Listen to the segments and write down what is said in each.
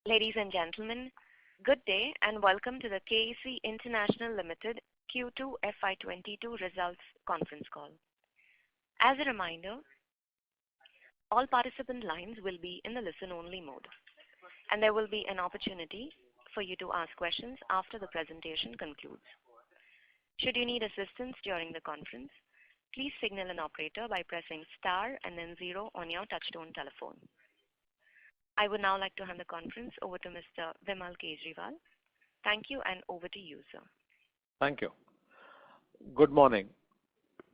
Ladies and gentlemen, good day and welcome to the KEC International Limited Q2 FY22 Results Conference Call. As a reminder, all participant lines will be in the listen-only mode, and there will be an opportunity for you to ask questions after the presentation concludes. Should you need assistance during the conference, please signal an operator by pressing star and then 0 on your touchtone telephone. I would now like to hand the conference over to Mr. Vimal Kejriwal. Thank you, and over to you, sir. Thank you. Good morning.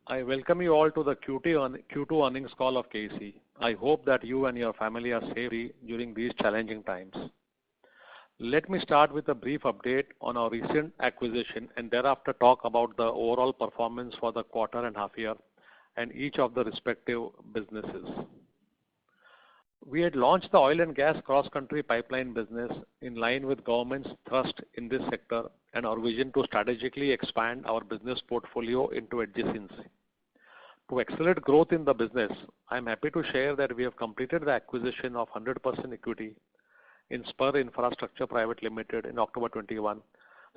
I welcome you all to the Q2 earnings call of KEC. I hope that you and your family are safe during these challenging times. Let me start with a brief update on our recent acquisition and thereafter talk about the overall performance for the quarter and half year and each of the respective businesses. We had launched the oil and gas cross-country pipeline business in line with government's thrust in this sector and our vision to strategically expand our business portfolio into adjacency. To accelerate growth in the business, I am happy to share that we have completed the acquisition of 100% equity in Spur Infrastructure Private Limited in October 21.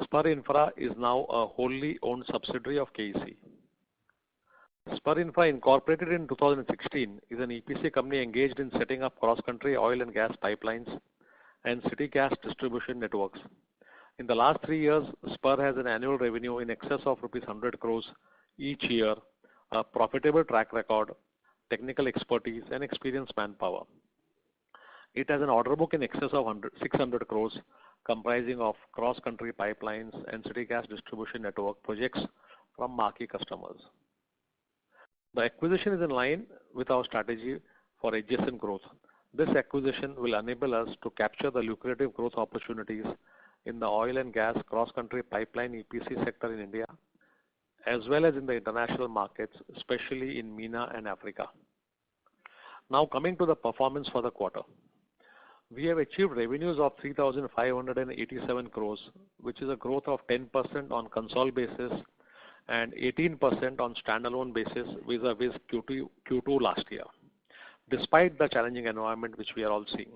Spur Infra is now a wholly owned subsidiary of KEC. Spur Infra, incorporated in 2016, is an EPC company engaged in setting up cross-country oil and gas pipelines and city gas distribution networks. In the last 3 years, Spur has an annual revenue in excess of rupees 100 crores each year, a profitable track record, technical expertise, and experienced manpower. It has an order book in excess of 600 crores, comprising of cross-country pipelines and city gas distribution network projects from marquee customers. The acquisition is in line with our strategy for adjacent growth. This acquisition will enable us to capture the lucrative growth opportunities in the oil and gas cross-country pipeline EPC sector in India, as well as in the international markets, especially in MENA and Africa. Now coming to the performance for the quarter. We have achieved revenues of 3,587 crores, which is a growth of 10% on consolidated basis and 18% on standalone basis vis-a-vis Q2 last year, despite the challenging environment which we are all seeing.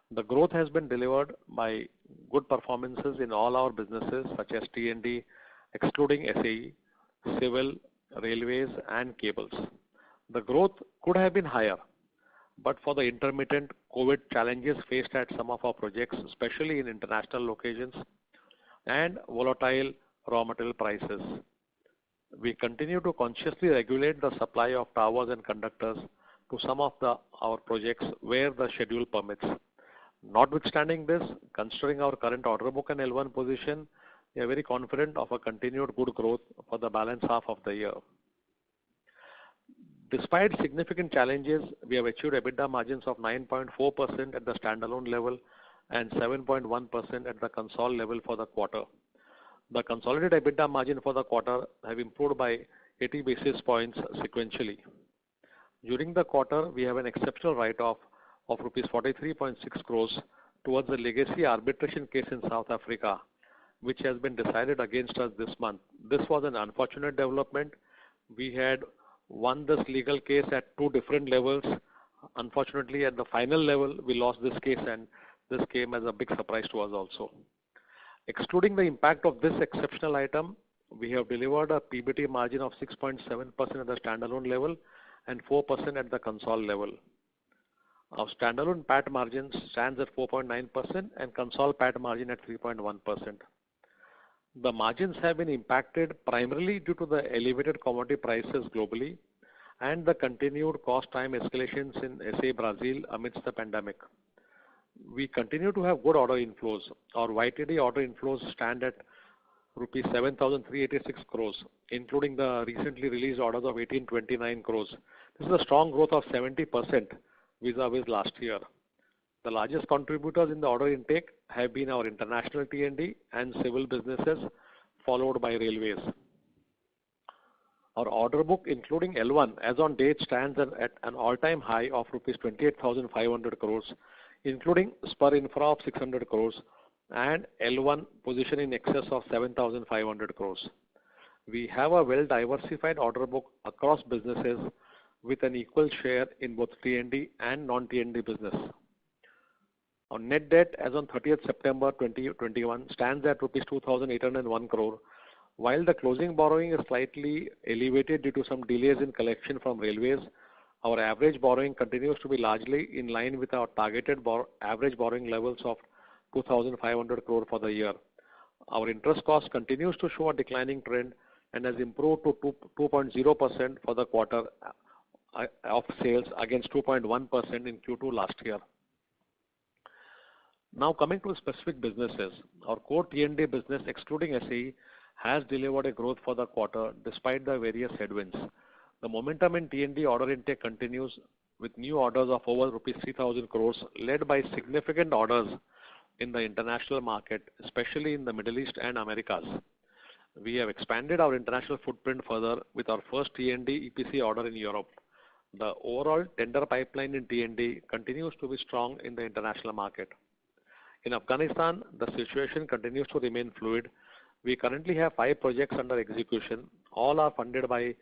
The growth has been delivered by good performances in all our businesses such as T&D, excluding SAE, civil, railways, and cables. The growth could have been higher, but for the intermittent COVID challenges faced at some of our projects, especially in international locations, and volatile raw material prices. We continue to consciously regulate the supply of towers and conductors to some of our projects where the schedule permits. Notwithstanding this, considering our current order book and L1 position, we are very confident of a continued good growth for the balance half of the year. Despite significant challenges, we have achieved EBITDA margins of 9.4% at the standalone level and 7.1% at the consolidated level for the quarter. The consolidated EBITDA margin for the quarter have improved by 80 basis points sequentially. During the quarter, we have an exceptional write-off of rupees 43.6 crores towards the legacy arbitration case in South Africa, which has been decided against us this month. This was an unfortunate development. We had won this legal case at 2 different levels. Unfortunately, at the final level, we lost this case, and this came as a big surprise to us also. Excluding the impact of this exceptional item, we have delivered a PBT margin of 6.7% at the standalone level and 4% at the consolidated level. Our standalone PAT margin stands at 4.9% and consolidated PAT margin at 3.1%. The margins have been impacted primarily due to the elevated commodity prices globally and the continued cost time escalations in SA Brazil amidst the pandemic. We continue to have good order inflows. Our YTD order inflows stand at rupees 7,386 crores, including the recently released orders of 1,829 crores. This is a strong growth of 70% vis-a-vis last year. The largest contributors in the order intake have been our international T&D and civil businesses, followed by railways. Our order book, including L1, as on date, stands at an all-time high of rupees 28,500 crores, including Spur Infra of 600 crores and L1 position in excess of 7,500 crores. We have a well-diversified order book across businesses with an equal share in both T&D and non-T&D business. Our net debt as on 30th September 2021 stands at rupees 2,801 crore. While the closing borrowing is slightly elevated due to some delays in collection from railways, our average borrowing continues to be largely in line with our targeted average borrowing levels of 2,500 crore for the year. Our interest cost continues to show a declining trend and has improved to 2.0% for the quarter of sales against 2.1% in Q2 last year. Now coming to specific businesses, our core T&D business excluding SAE has delivered a growth for the quarter despite the various headwinds. The momentum in T&D order intake continues with new orders of over rupees 3,000 crores led by significant orders in the international market, especially in the Middle East and Americas. We have expanded our international footprint further with our first T&D EPC order in Europe. The overall tender pipeline in T&D continues to be strong in the international market. In Afghanistan, the situation continues to remain fluid. We currently have 5 projects under execution. All are funded by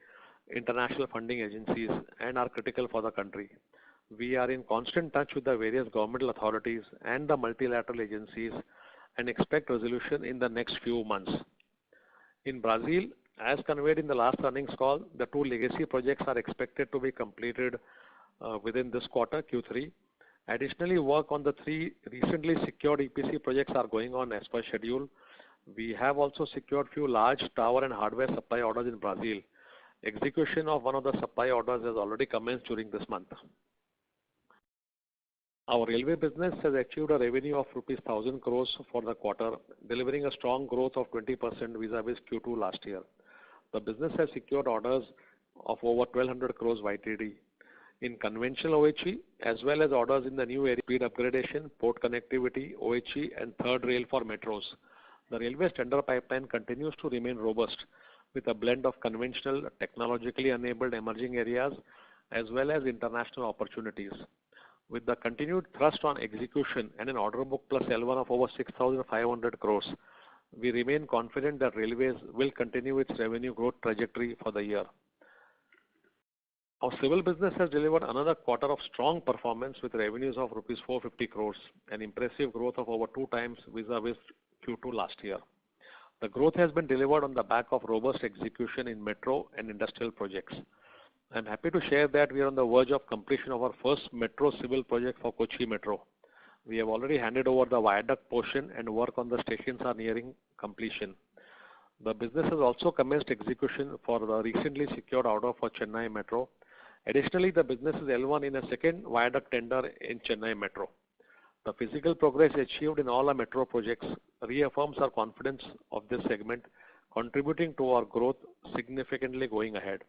international funding agencies and are critical for the country. We are in constant touch with the various governmental authorities and the multilateral agencies and expect resolution in the next few months. In Brazil, as conveyed in the last earnings call, the 2 legacy projects are expected to be completed within this quarter, Q3. Additionally, work on the 3 recently secured EPC projects are going on as per schedule. We have also secured few large tower and hardware supply orders in Brazil. Execution of one of the supply orders has already commenced during this month. Our railway business has achieved a revenue of rupees 1,000 crores for the quarter, delivering a strong growth of 20% vis-a-vis Q2 last year. The business has secured orders of over 1,200 crores YTD in conventional OHE as well as orders in the new area speed upgradation, port connectivity, OHE and third rail for metros. The railway tender pipeline continues to remain robust with a blend of conventional, technologically enabled emerging areas as well as international opportunities. With the continued thrust on execution and an order book plus L1 of over 6,500 crores, we remain confident that railways will continue its revenue growth trajectory for the year. Our civil business has delivered another quarter of strong performance with revenues of rupees 450 crores, an impressive growth of over 2 times vis-a-vis Q2 last year. The growth has been delivered on the back of robust execution in metro and industrial projects. I am happy to share that we are on the verge of completion of our first metro civil project for Kochi Metro. We have already handed over the viaduct portion and work on the stations are nearing completion. The business has also commenced execution for the recently secured order for Chennai Metro. Additionally, the business is L1 in a second viaduct tender in Chennai Metro. The physical progress achieved in all our metro projects reaffirms our confidence of this segment, contributing to our growth significantly going ahead.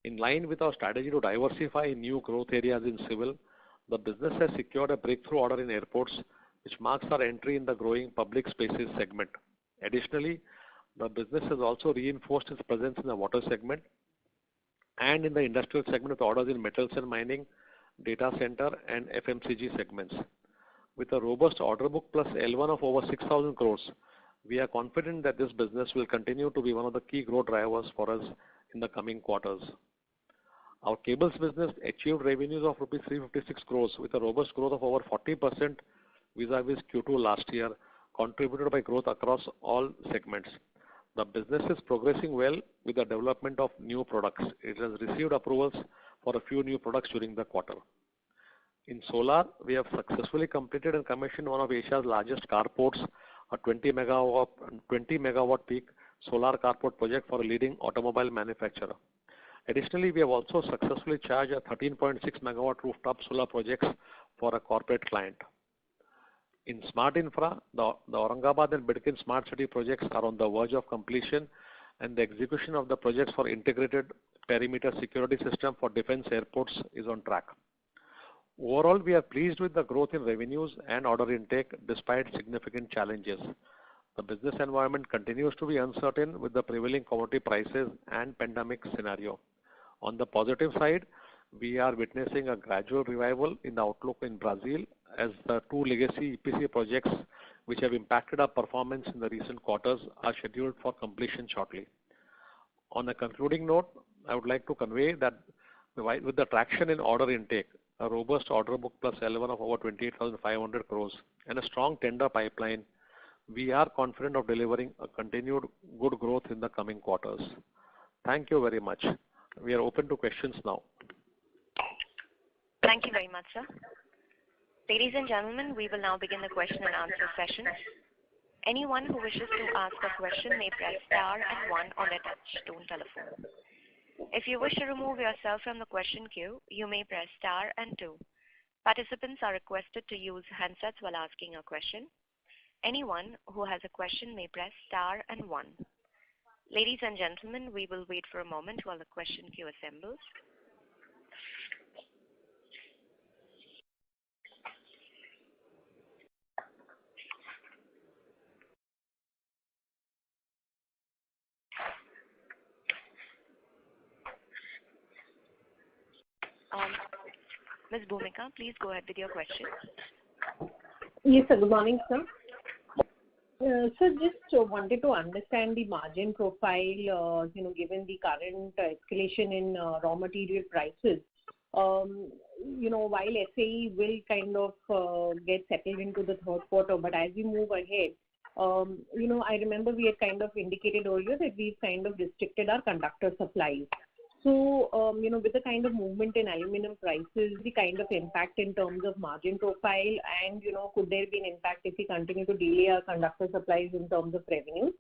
In line with our strategy to diversify in new growth areas in civil, the business has secured a breakthrough order in airports, which marks our entry in the growing public spaces segment. Additionally, the business has also reinforced its presence in the water segment and in the industrial segment with orders in metals and mining, data center and FMCG segments. With a robust order book plus L1 of over 6,000 crores, we are confident that this business will continue to be one of the key growth drivers for us in the coming quarters. Our cables business achieved revenues of rupees 356 crores with a robust growth of over 40% vis-a-vis Q2 last year, contributed by growth across all segments. The business is progressing well with the development of new products. It has received approvals for a few new products during the quarter. In solar, we have successfully completed and commissioned one of Asia's largest carports, a 20 megawatt peak solar carport project for a leading automobile manufacturer. Additionally, we have also successfully charged a 13.6 megawatt rooftop solar projects for a corporate client. In smart infra, the Aurangabad and Bidkin smart city projects are on the verge of completion and the execution of the projects for integrated perimeter security system for defense airports is on track. Overall, we are pleased with the growth in revenues and order intake despite significant challenges. The business environment continues to be uncertain with the prevailing commodity prices and pandemic scenario. On the positive side, we are witnessing a gradual revival in the outlook in Brazil as the 2 legacy EPC projects which have impacted our performance in the recent quarters are scheduled for completion shortly. On a concluding note, I would like to convey that with the traction in order intake, a robust order book plus L1 of over 28,500 crores, and a strong tender pipeline, we are confident of delivering a continued good growth in the coming quarters. Thank you very much. We are open to questions now. Thank you very much, sir. Ladies and gentlemen, we will now begin the question and answer session. Anyone who wishes to ask a question may press star and 1 on their touch-tone telephone. If you wish to remove yourself from the question queue, you may press star and 2. Participants are requested to use handsets while asking a question. Anyone who has a question may press star and 1. Ladies and gentlemen, we will wait for a moment while the question queue assembles. Ms. Bhumika, please go ahead with your question. Yes, sir. Good morning, sir. So just wanted to understand the margin profile, given the current escalation in raw material prices. While SAE will kind of get settled into the third quarter, but as we move ahead, I remember we had kind of indicated earlier that we've kind of restricted our conductor supplies. So, with the kind of movement in aluminum prices, the kind of impact in terms of margin profile, and, could there be an impact if we continue to delay our conductor supplies in terms of revenue?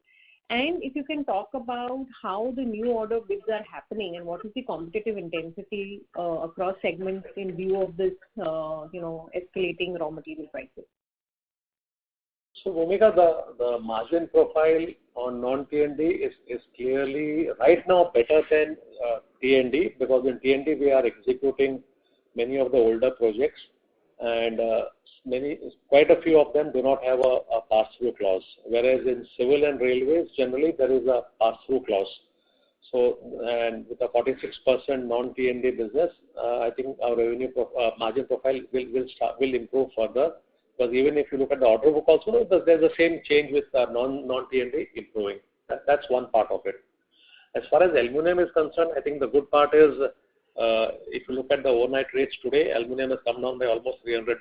And if you can talk about how the new order bids are happening and what is the competitive intensity across segments in view of this, escalating raw material prices. So, Bhumika, the margin profile on non-T&D is clearly right now better than T&D, because in T&D we are executing many of the older projects, and quite a few of them do not have a pass-through clause, whereas in civil and railways generally there is a pass-through clause. So, and with a 46% non-T&D business, I think our revenue margin profile will improve further. Because even if you look at the order book also, there's the same change with non-T&D improving. That's one part of it. As far as aluminum is concerned, I think the good part is, if you look at the overnight rates today, aluminum has come down by almost $300.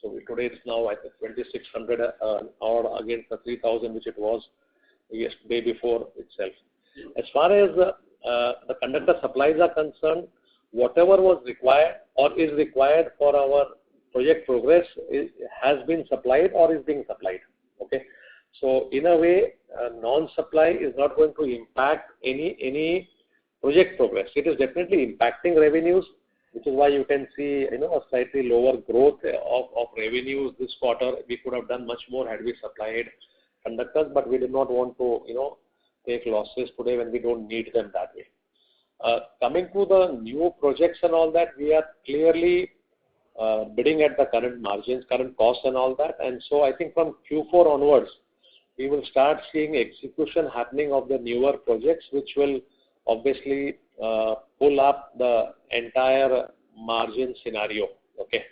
So today it's now I think 2,600 or against the 3,000 which it was yesterday before itself. As far as the conductor supplies are concerned, whatever was required or is required for our project progress has been supplied or is being supplied. Okay, so in a way, non-supply is not going to impact any project progress. It is definitely impacting revenues, which is why you can see a slightly lower growth of revenues this quarter. We could have done much more had we supplied conductors, but we did not want to take losses today when we don't need them that way. Coming to the new projects and all that, we are clearly bidding at the current margins, current costs and all that. And so I think from Q4 onwards, we will start seeing execution happening of the newer projects, which will obviously pull up the entire margin scenario. Okay.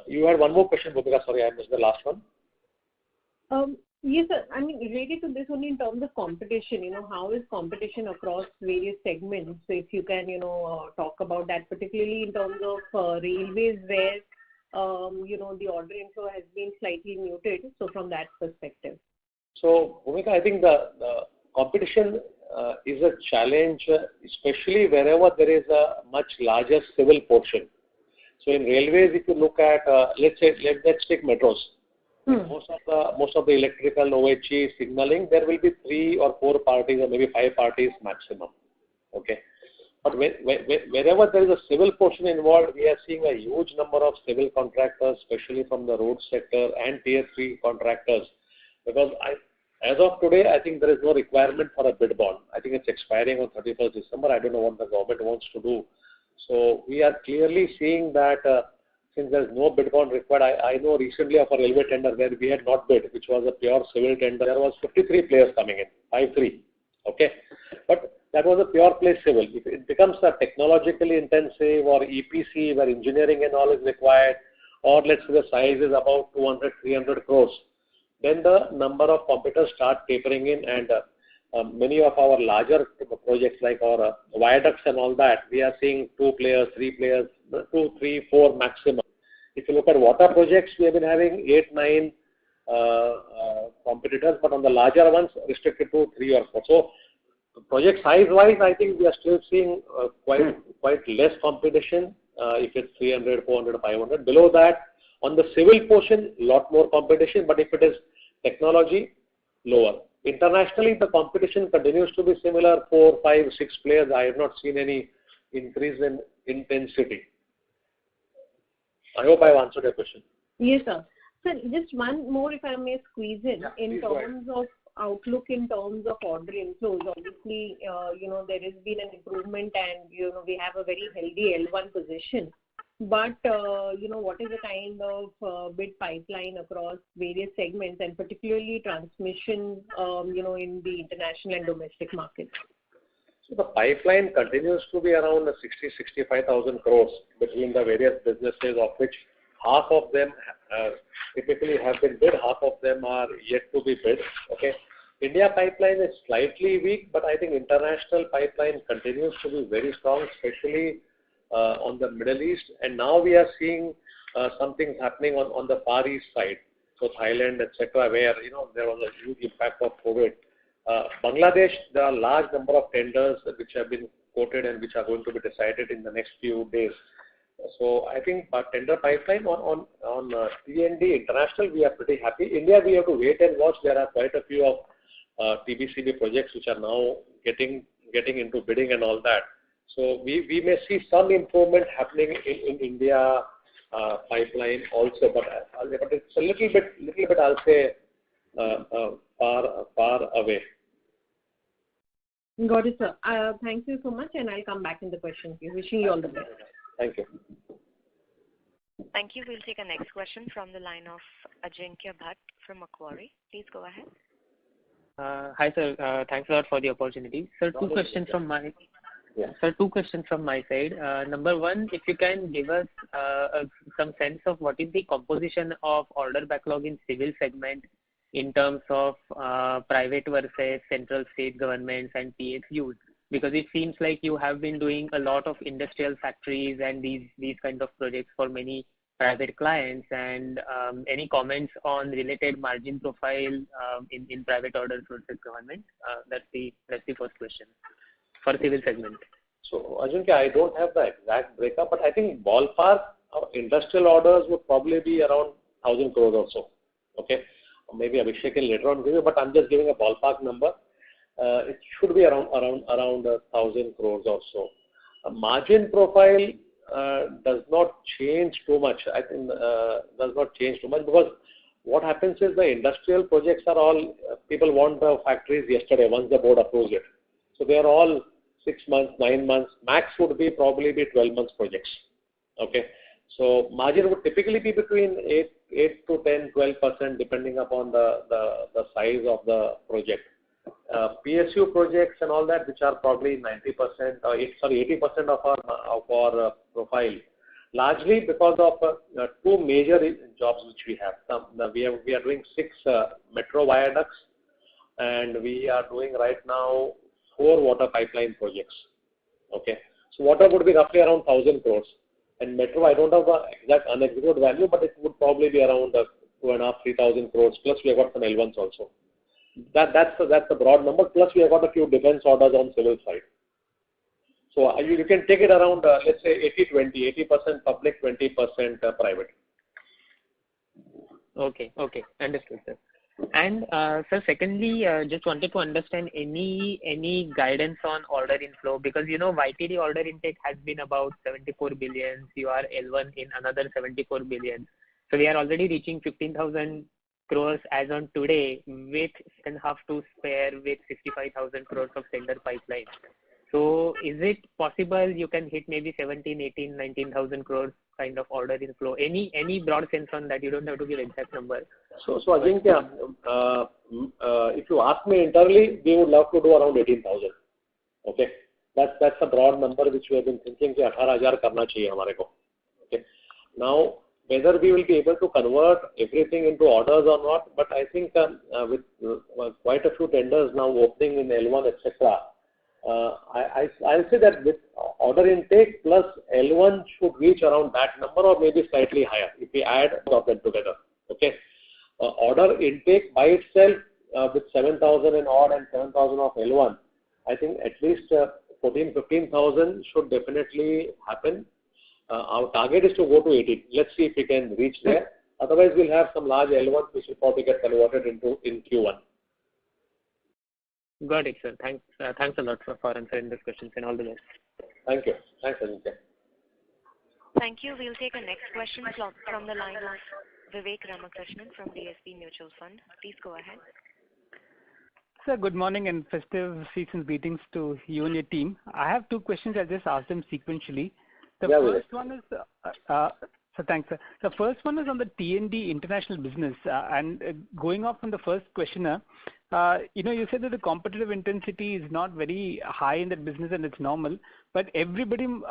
You had one more question, Bhumika. Sorry, I missed the last one. Yes, sir. I mean, related to this only in terms of competition, how is competition across various segments? So if you can, talk about that, particularly in terms of railways where, the order inflow has been slightly muted. So from that perspective. So, Bhumika, I think the competition is a challenge, especially wherever there is a much larger civil portion. So in railways, if you look at, let's take metros. Most of the electrical, OHE, signaling, there will be 3 or 4 parties or maybe 5 parties maximum. Okay, but wherever there is a civil portion involved, we are seeing a huge number of civil contractors, especially from the road sector and tier 3 contractors. Because as of today, I think there is no requirement for a bid bond. I think it's expiring on 31st December. I don't know what the government wants to do. So we are clearly seeing that. Since there is no bid bond required, I know recently of a railway tender where we had not bid, which was a pure civil tender. There was 53 players coming in, 5-3. Okay, but that was a pure play civil. If it becomes a technologically intensive or EPC where engineering and all is required, or let's say the size is about 200-300 crores, then the number of competitors start tapering in, and many of our larger projects like our viaducts and all that, we are seeing 2 players, 3 players, 2, 3, 4 maximum. If you look at water projects, we have been having 8, 9 competitors, but on the larger ones, restricted to 3 or 4. So, project size-wise, I think we are still seeing quite less competition. If it's 300, 400, 500. Below that, on the civil portion, lot more competition. But if it is technology, lower. Internationally, the competition continues to be similar, 4, 5, 6 players. I have not seen any increase in intensity. I hope I have answered your question. Yes, sir. Sir, just one more, if I may squeeze in. In terms of outlook, in terms of order inflows, obviously, there has been an improvement, and we have a very healthy L1 position. But what is the kind of bid pipeline across various segments, and particularly transmission, in the international and domestic markets? So the pipeline continues to be around 60,000-65,000 crores between the various businesses, of which half of them typically have been bid, half of them are yet to be bid. Okay, India pipeline is slightly weak, but I think international pipeline continues to be very strong, especially on the Middle East. And now we are seeing something happening on the Far East side, so Thailand, etc., where there was a huge impact of COVID. Bangladesh, there are a large number of tenders which have been quoted and which are going to be decided in the next few days. So I think our tender pipeline on T&D international, we are pretty happy. India, we have to wait and watch. There are quite a few of TBCB projects which are now getting into bidding and all that. So we may see some improvement happening in India pipeline also, but it's a little bit I'll say far away. Got it, sir. Thank you so much, and I'll come back in the question queue. Wishing you all the best. Thank you. Thank you. We'll take a next question from the line of Ajinkya Bhatt from Macquarie. Please go ahead. Hi, sir. Thanks a lot for the opportunity. Sir, two questions from my side. Number one, if you can give us some sense of what is the composition of order backlog in civil segment in terms of private versus central state governments and PSUs, because it seems like you have been doing a lot of industrial factories and these kind of projects for many private clients, and any comments on related margin profile in private orders versus government? That's the first question for civil segment. So Ajinkya, I don't have the exact breakup, but I think ballpark industrial orders would probably be around 1,000 crores or so. Okay, maybe Abhishek can later on give you, but I'm just giving a ballpark number. It should be around 1,000 crores or so. Margin profile does not change too much. I think does not change too much, because what happens is the industrial projects are all, people want the factories yesterday once the board approves it. So they are all 6 months, 9 months, max would be probably 12 months projects. Okay, so margin would typically be between 8 to 10, 12% depending upon the size of the project. PSU projects and all that, which are probably 80% of our profile, largely because of two major jobs which we have. We are doing 6 metro viaducts, and we are doing right now 4 water pipeline projects. Okay, so water would be roughly around 1,000 crores, and metro, I don't have the exact unexecuted value, but it would probably be around 2,500-3,000 crores. Plus we have got some L1s also. That's the broad number. Plus we have got a few defense orders on civil side. So you can take it around, let's say 80-20, 80% public, 20% private. Okay, understood, sir. And sir, secondly, just wanted to understand any guidance on order inflow, because YTD order intake has been about 74 billion. You are L1 in another 74 billion. So we are already reaching 15,000 crores as on today, with 7.5 to spare, with 65,000 crores of tender pipeline. So is it possible you can hit maybe 17, 18, 19,000 crores kind of order inflow? Any broad sense on that? You don't have to give exact number. So Ajinkya, if you ask me internally, we would love to do around 18,000. Okay, that's a broad number which we have been thinking कि 18,000 करना चाहिए हमारे को. Okay, now whether we will be able to convert everything into orders or not, but I think with quite a few tenders now opening in L1, etc., I'll say that with order intake plus L1 should reach around that number or maybe slightly higher if we add all of them together. Okay. Order intake by itself with 7,000 and odd and 7,000 of L1, I think at least 15,000 should definitely happen. Our target is to go to 18. Let's see if we can reach there. Otherwise, we'll have some large L1 which will probably get converted in Q1. Got it, sir. Thanks a lot for answering these questions and all the best. Thank you. Thanks, Aditya. Thank you. We'll take a next question from the line of Vivek Ramakrishnan from DSP Mutual Fund. Please go ahead. Sir, good morning and festive season greetings to you and your team. I have two questions. I'll just ask them sequentially. The first one is, so thanks, sir. The first one is on the T&D international business, and going off from the first questioner, you said that the competitive intensity is not very high in that business and it's normal, but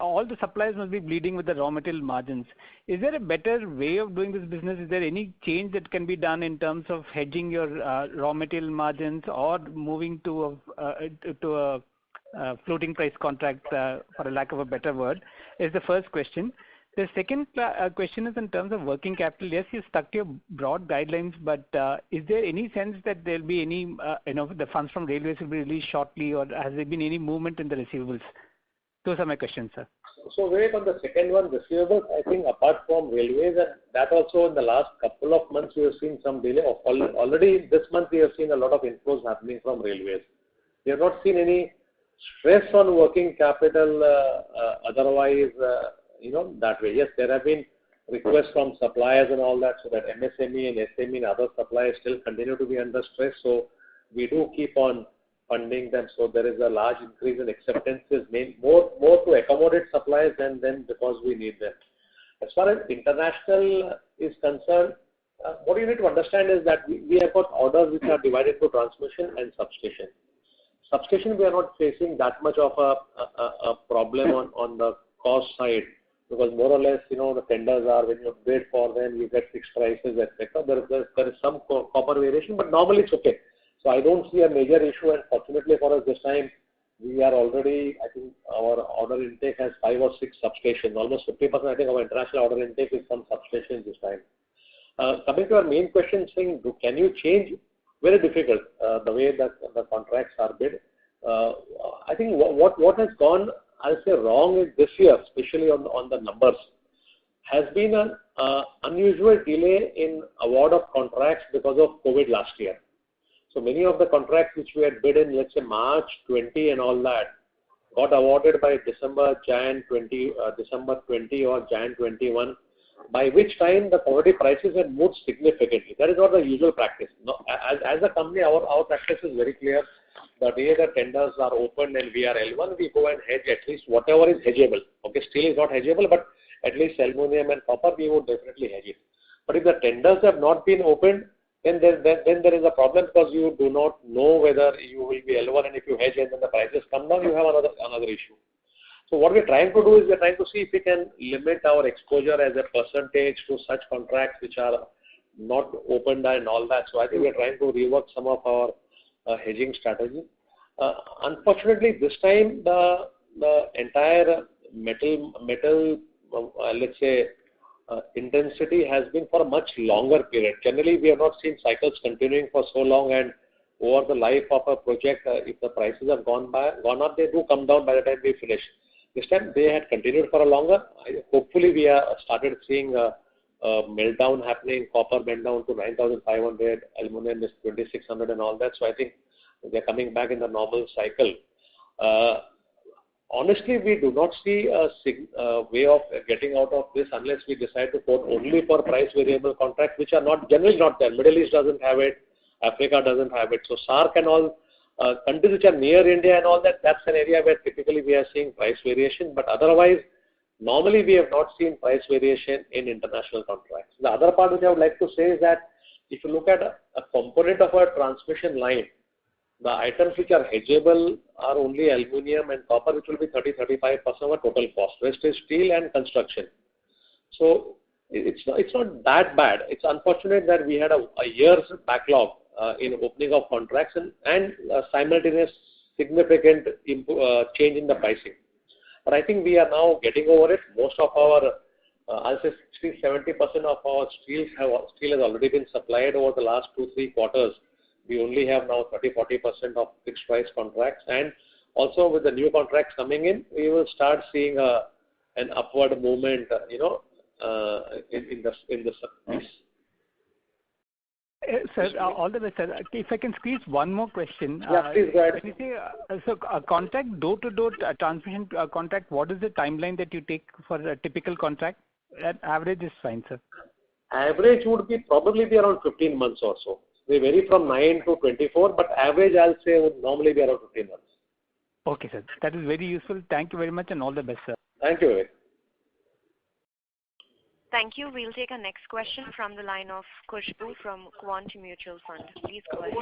all the suppliers must be bleeding with the raw material margins. Is there a better way of doing this business? Is there any change that can be done in terms of hedging your raw material margins or moving to a floating price contract, for a lack of a better word, is the first question. The second question is in terms of working capital. Yes, you stuck to your broad guidelines, but is there any sense that there will be any, the funds from railways will be released shortly, or has there been any movement in the receivables? Those are my questions, sir. So, Vivek, on the second one, receivables, I think apart from railways, and that also in the last couple of months, we have seen some delay. Already this month, we have seen a lot of inflows happening from railways. We have not seen any stress on working capital otherwise, that way. Yes, there have been requests from suppliers and all that, so that MSME and SME and other suppliers still continue to be under stress. So we do keep on funding them. So there is a large increase in acceptances, more to accommodate suppliers than because we need them. As far as international is concerned, what you need to understand is that we have got orders which are divided to transmission and substation. Substation, we are not facing that much of a problem on the cost side, because more or less, the tenders are, when you bid for them, you get fixed prices, etc. There is some copper variation, but normally it's okay. So I don't see a major issue, and fortunately for us this time, we are already, I think our order intake has 5 or 6 substations, almost 50%. I think our international order intake is some substations this time. Coming to our main question, saying, can you change? Very difficult, the way that the contracts are bid. I think what has gone, I'll say, wrong is this year, especially on the numbers, has been an unusual delay in award of contracts because of COVID last year. So many of the contracts which we had bid in, let's say March 20 and all that, got awarded by December 20 or Jan 21, by which time the commodity prices had moved significantly. That is not the usual practice. No, as a company, our practice is very clear. The day the tenders are opened and we are L1, we go and hedge at least whatever is hedgeable. Okay, steel is not hedgeable, but at least aluminum and copper, we would definitely hedge it. But if the tenders have not been opened, then there is a problem, because you do not know whether you will be L1, and if you hedge and then the prices come down, you have another issue. So what we're trying to do is we're trying to see if we can limit our exposure as a percentage to such contracts which are not opened and all that. So I think we're trying to rework some of our hedging strategy. Unfortunately, this time the entire metal let's say intensity has been for a much longer period. Generally, we have not seen cycles continuing for so long, and over the life of a project, if the prices have gone up, they do come down by the time we finish. This time they had continued for a longer. Hopefully, we are started seeing a meltdown happening. Copper went down to 9,500, aluminum is 2,600 and all that. So I think they're coming back in the normal cycle. Honestly, we do not see a way of getting out of this unless we decide to quote only for price variable contracts, which are generally not there. Middle East doesn't have it. Africa doesn't have it. So SAARC and all countries which are near India and all that, that's an area where typically we are seeing price variation. But otherwise, normally we have not seen price variation in international contracts. The other part which I would like to say is that if you look at a component of a transmission line, the items which are hedgeable are only aluminium and copper, which will be 30-35% of our total cost. Rest is steel and construction. So it's not that bad. It's unfortunate that we had a year's backlog in opening of contracts and simultaneous significant change in the pricing. But I think we are now getting over it. Most of our, I'll say 60-70% of our steel has already been supplied over the last 2-3 quarters. We only have now 30-40% of fixed price contracts, and also with the new contracts coming in, we will start seeing an upward movement, in the price. Sir, all the best, sir. If I can squeeze one more question. Yeah, please go ahead. When you say, so a contract, door-to-door transmission contract, what is the timeline that you take for a typical contract? Average is fine, sir. Average would probably be around 15 months or so. They vary from 9 to 24, but average I'll say would normally be around 15 months. Okay, sir. That is very useful. Thank you very much and all the best, sir. Thank you, Vivek. Thank you. We'll take our next question from the line of Khushbu from Quant Mutual Fund. Please go ahead.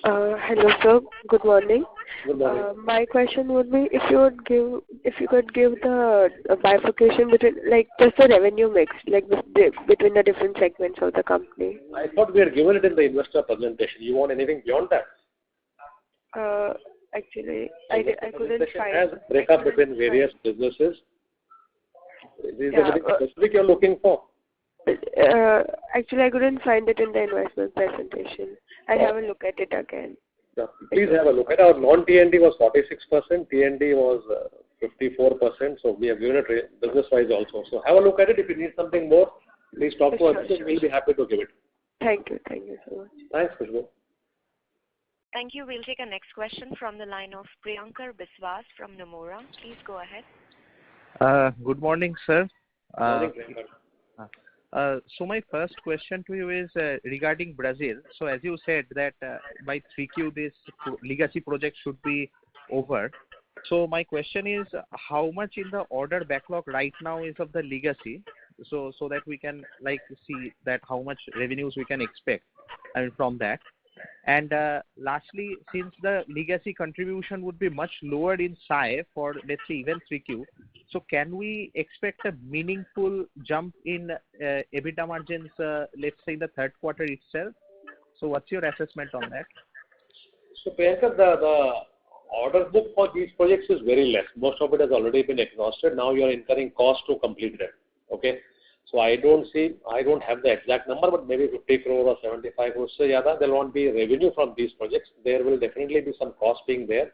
Hello, sir. Good morning. Good morning. My question would be if you could give the bifurcation between, like, just the revenue mix, like between the different segments of the company. I thought we had given it in the investor presentation. You want anything beyond that? Actually, I couldn't find. Has breakup between various businesses. Is there anything specific you're looking for? Actually, I couldn't find it in the investment presentation. I'll have a look at it again. Yeah, please have a look at our non-T&D was 46%, T&D was 54%. So we have given it business-wise also. So have a look at it. If you need something more, please talk to us. We'll be happy to give it. Thank you so much. Thanks, Khushbu. Thank you. We'll take our next question from the line of Priyankar Biswas from Nomura. Please go ahead. Good morning, sir. Morning, Priyankar. So my first question to you is regarding Brazil. So as you said that by 3Q this legacy project should be over. So my question is how much in the order backlog right now is of the legacy, so that we can see that how much revenues we can expect from that. And lastly, since the legacy contribution would be much lower in SAE for, let's say, even 3Q, so can we expect a meaningful jump in EBITDA margins, let's say, in the third quarter itself? So what's your assessment on that? So Priyankar, the order book for these projects is very less. Most of it has already been exhausted. Now you are incurring cost to complete them. Okay. So I don't have the exact number, but maybe 50 crore or 75 crore. So there won't be revenue from these projects. There will definitely be some cost being there.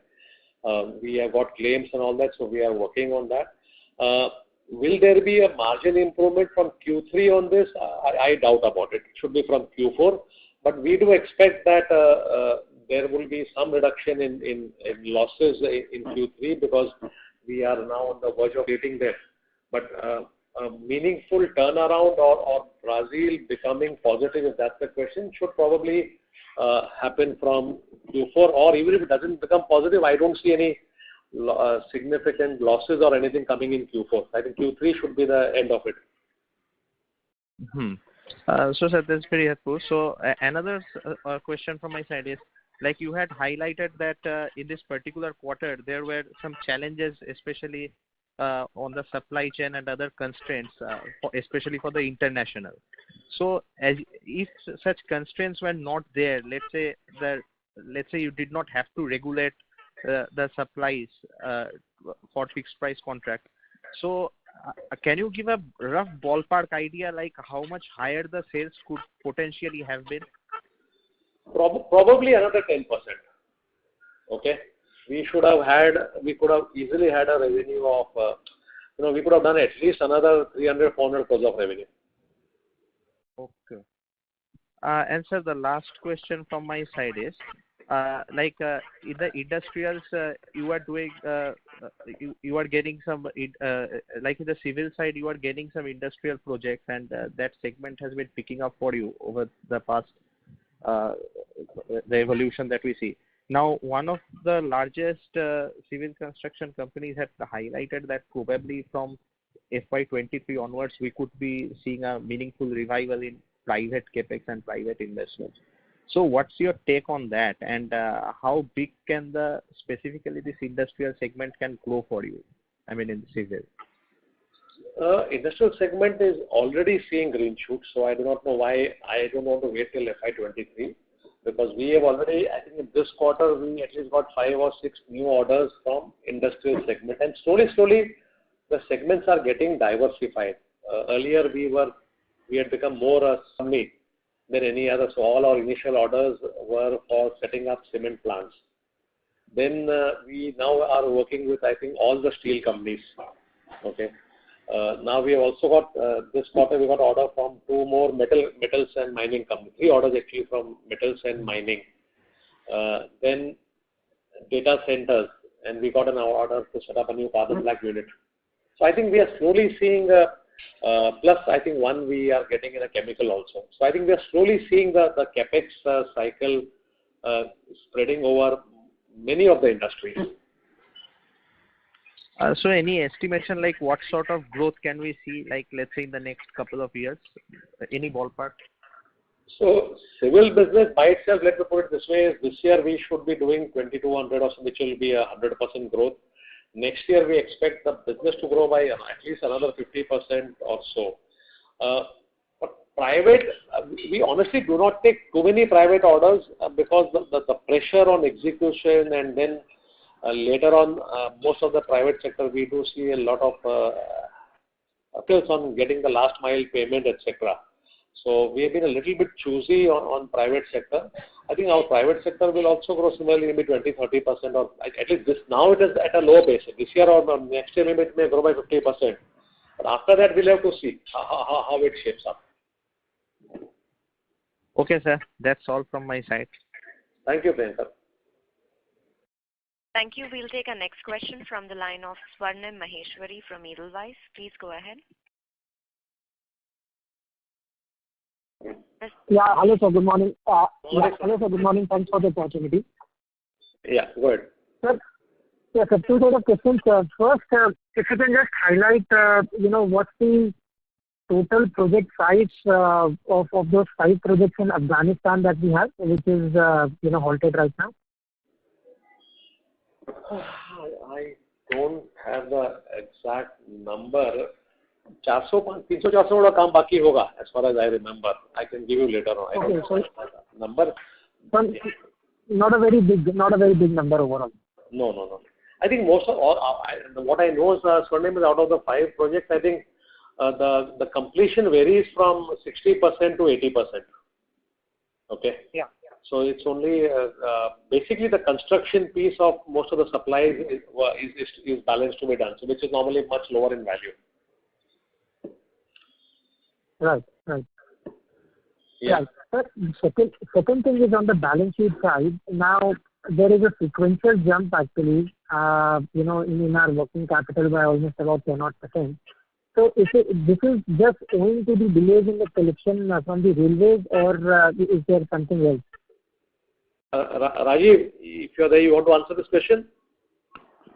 We have got claims and all that, so we are working on that. Will there be a margin improvement from Q3 on this? I doubt about it. It should be from Q4. But we do expect that there will be some reduction in losses in Q3 because we are now on the verge of getting there. But a meaningful turnaround or Brazil becoming positive, if that's the question, should probably happen from Q4, or even if it doesn't become positive, I don't see any significant losses or anything coming in Q4. I think Q3 should be the end of it. So sir, that's very helpful. So another question from my side is, like you had highlighted that in this particular quarter there were some challenges, especially on the supply chain and other constraints, especially for the international. So if such constraints were not there, let's say you did not have to regulate the supplies for fixed price contract. So can you give a rough ballpark idea like how much higher the sales could potentially have been? Probably another 10%. Okay. We could have easily had a revenue of, we could have done at least another 300-400 crores of revenue. Okay. And sir, the last question from my side is, in the industrials, you are doing, you are getting some, like in the civil side, you are getting some industrial projects, and that segment has been picking up for you over the past, the evolution that we see. Now, one of the largest civil construction companies had highlighted that probably from FY23 onwards, we could be seeing a meaningful revival in private capex and private investments. So what's your take on that, and how big can specifically this industrial segment can grow for you? I mean, in civil. Industrial segment is already seeing green shoots, so I do not know why I don't want to wait till FY23, because we have already, I think in this quarter, we at least got 5 or 6 new orders from industrial segment, and slowly the segments are getting diversified. Earlier we had become more a summit than any other, so all our initial orders were for setting up cement plants. Then we now are working with, I think, all the steel companies. Okay. Now we have also got, this quarter we got order from 2 more metals and mining companies, 3 orders actually from metals and mining. Then data centers, and we got an order to set up a new carbon black unit. So I think we are slowly seeing, plus I think one we are getting in a chemical also. So I think we are slowly seeing the capex cycle spreading over many of the industries. So any estimation like what sort of growth can we see, like let's say in the next couple of years? Any ballpark? So civil business by itself, let me put it this way, is this year we should be doing 2,200 or so, which will be 100% growth. Next year we expect the business to grow by at least another 50% or so. But private, we honestly do not take too many private orders because the pressure on execution, and then later on most of the private sector we do see a lot of appeals on getting the last mile payment, etc. So we have been a little bit choosy on private sector. I think our private sector will also grow similarly, maybe 20-30%, or at least this now it is at a low base. This year or next year maybe it may grow by 50%. But after that we'll have to see how it shapes up. Okay, sir. That's all from my side. Thank you, Priyankar. Thank you. We'll take our next question from the line of Swarnim Maheshwari from Edelweiss. Please go ahead. Yeah, hello sir, good morning. Hello sir, good morning. Thanks for the opportunity. Yeah, go ahead. Sir, yes, 2 sort of questions. First, if you can just highlight, what's the total project size of those 5 projects in Afghanistan that we have, which is, halted right now? I don't have the exact number. 300-400 काम बाकी होगा, as far as I remember. I can give you later on. I don't know the number. Not a very big number overall. No. I think most of all, what I know is Swarnim is out of the 5 projects. I think the completion varies from 60% to 80%. Okay. Yeah. So it's only basically the construction piece of most of the supplies is balanced to be done, so which is normally much lower in value. Right. Yeah. Sir, second thing is on the balance sheet side. Now there is a sequential jump actually, in our working capital by almost about 10%. So this is just owing to the delays in the collection from the railways, or is there something else? Rajiv, if you're there, you want to answer this question?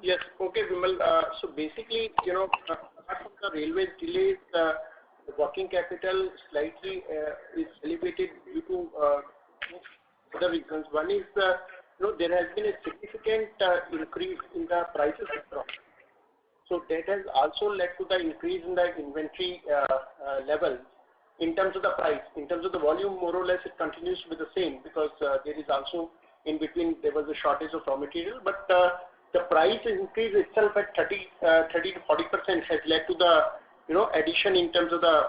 Yes. Okay, Vimal. So basically, apart from the railway delays, the working capital slightly is elevated due to other reasons. One is, there has been a significant increase in the prices of crop. So that has also led to the increase in the inventory level. In terms of the price, in terms of the volume, more or less it continues to be the same, because there is also in between there was a shortage of raw material, but the price increase itself at 30 to 40% has led to the addition in terms of the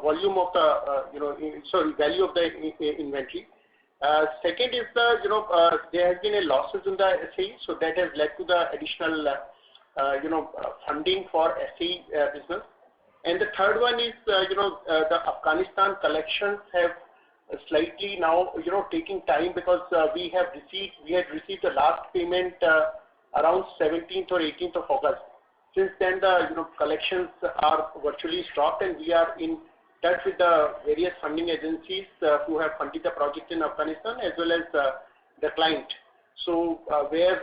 volume of the value of the inventory. Second is there has been a losses in the SAE, so that has led to the additional funding for SAE business. And the third one is the Afghanistan collections have slightly now taking time, because we had received the last payment around 17th or 18th of August. Since then the collections are virtually stopped, and we are in touch with the various funding agencies who have funded the project in Afghanistan, as well as the client. So where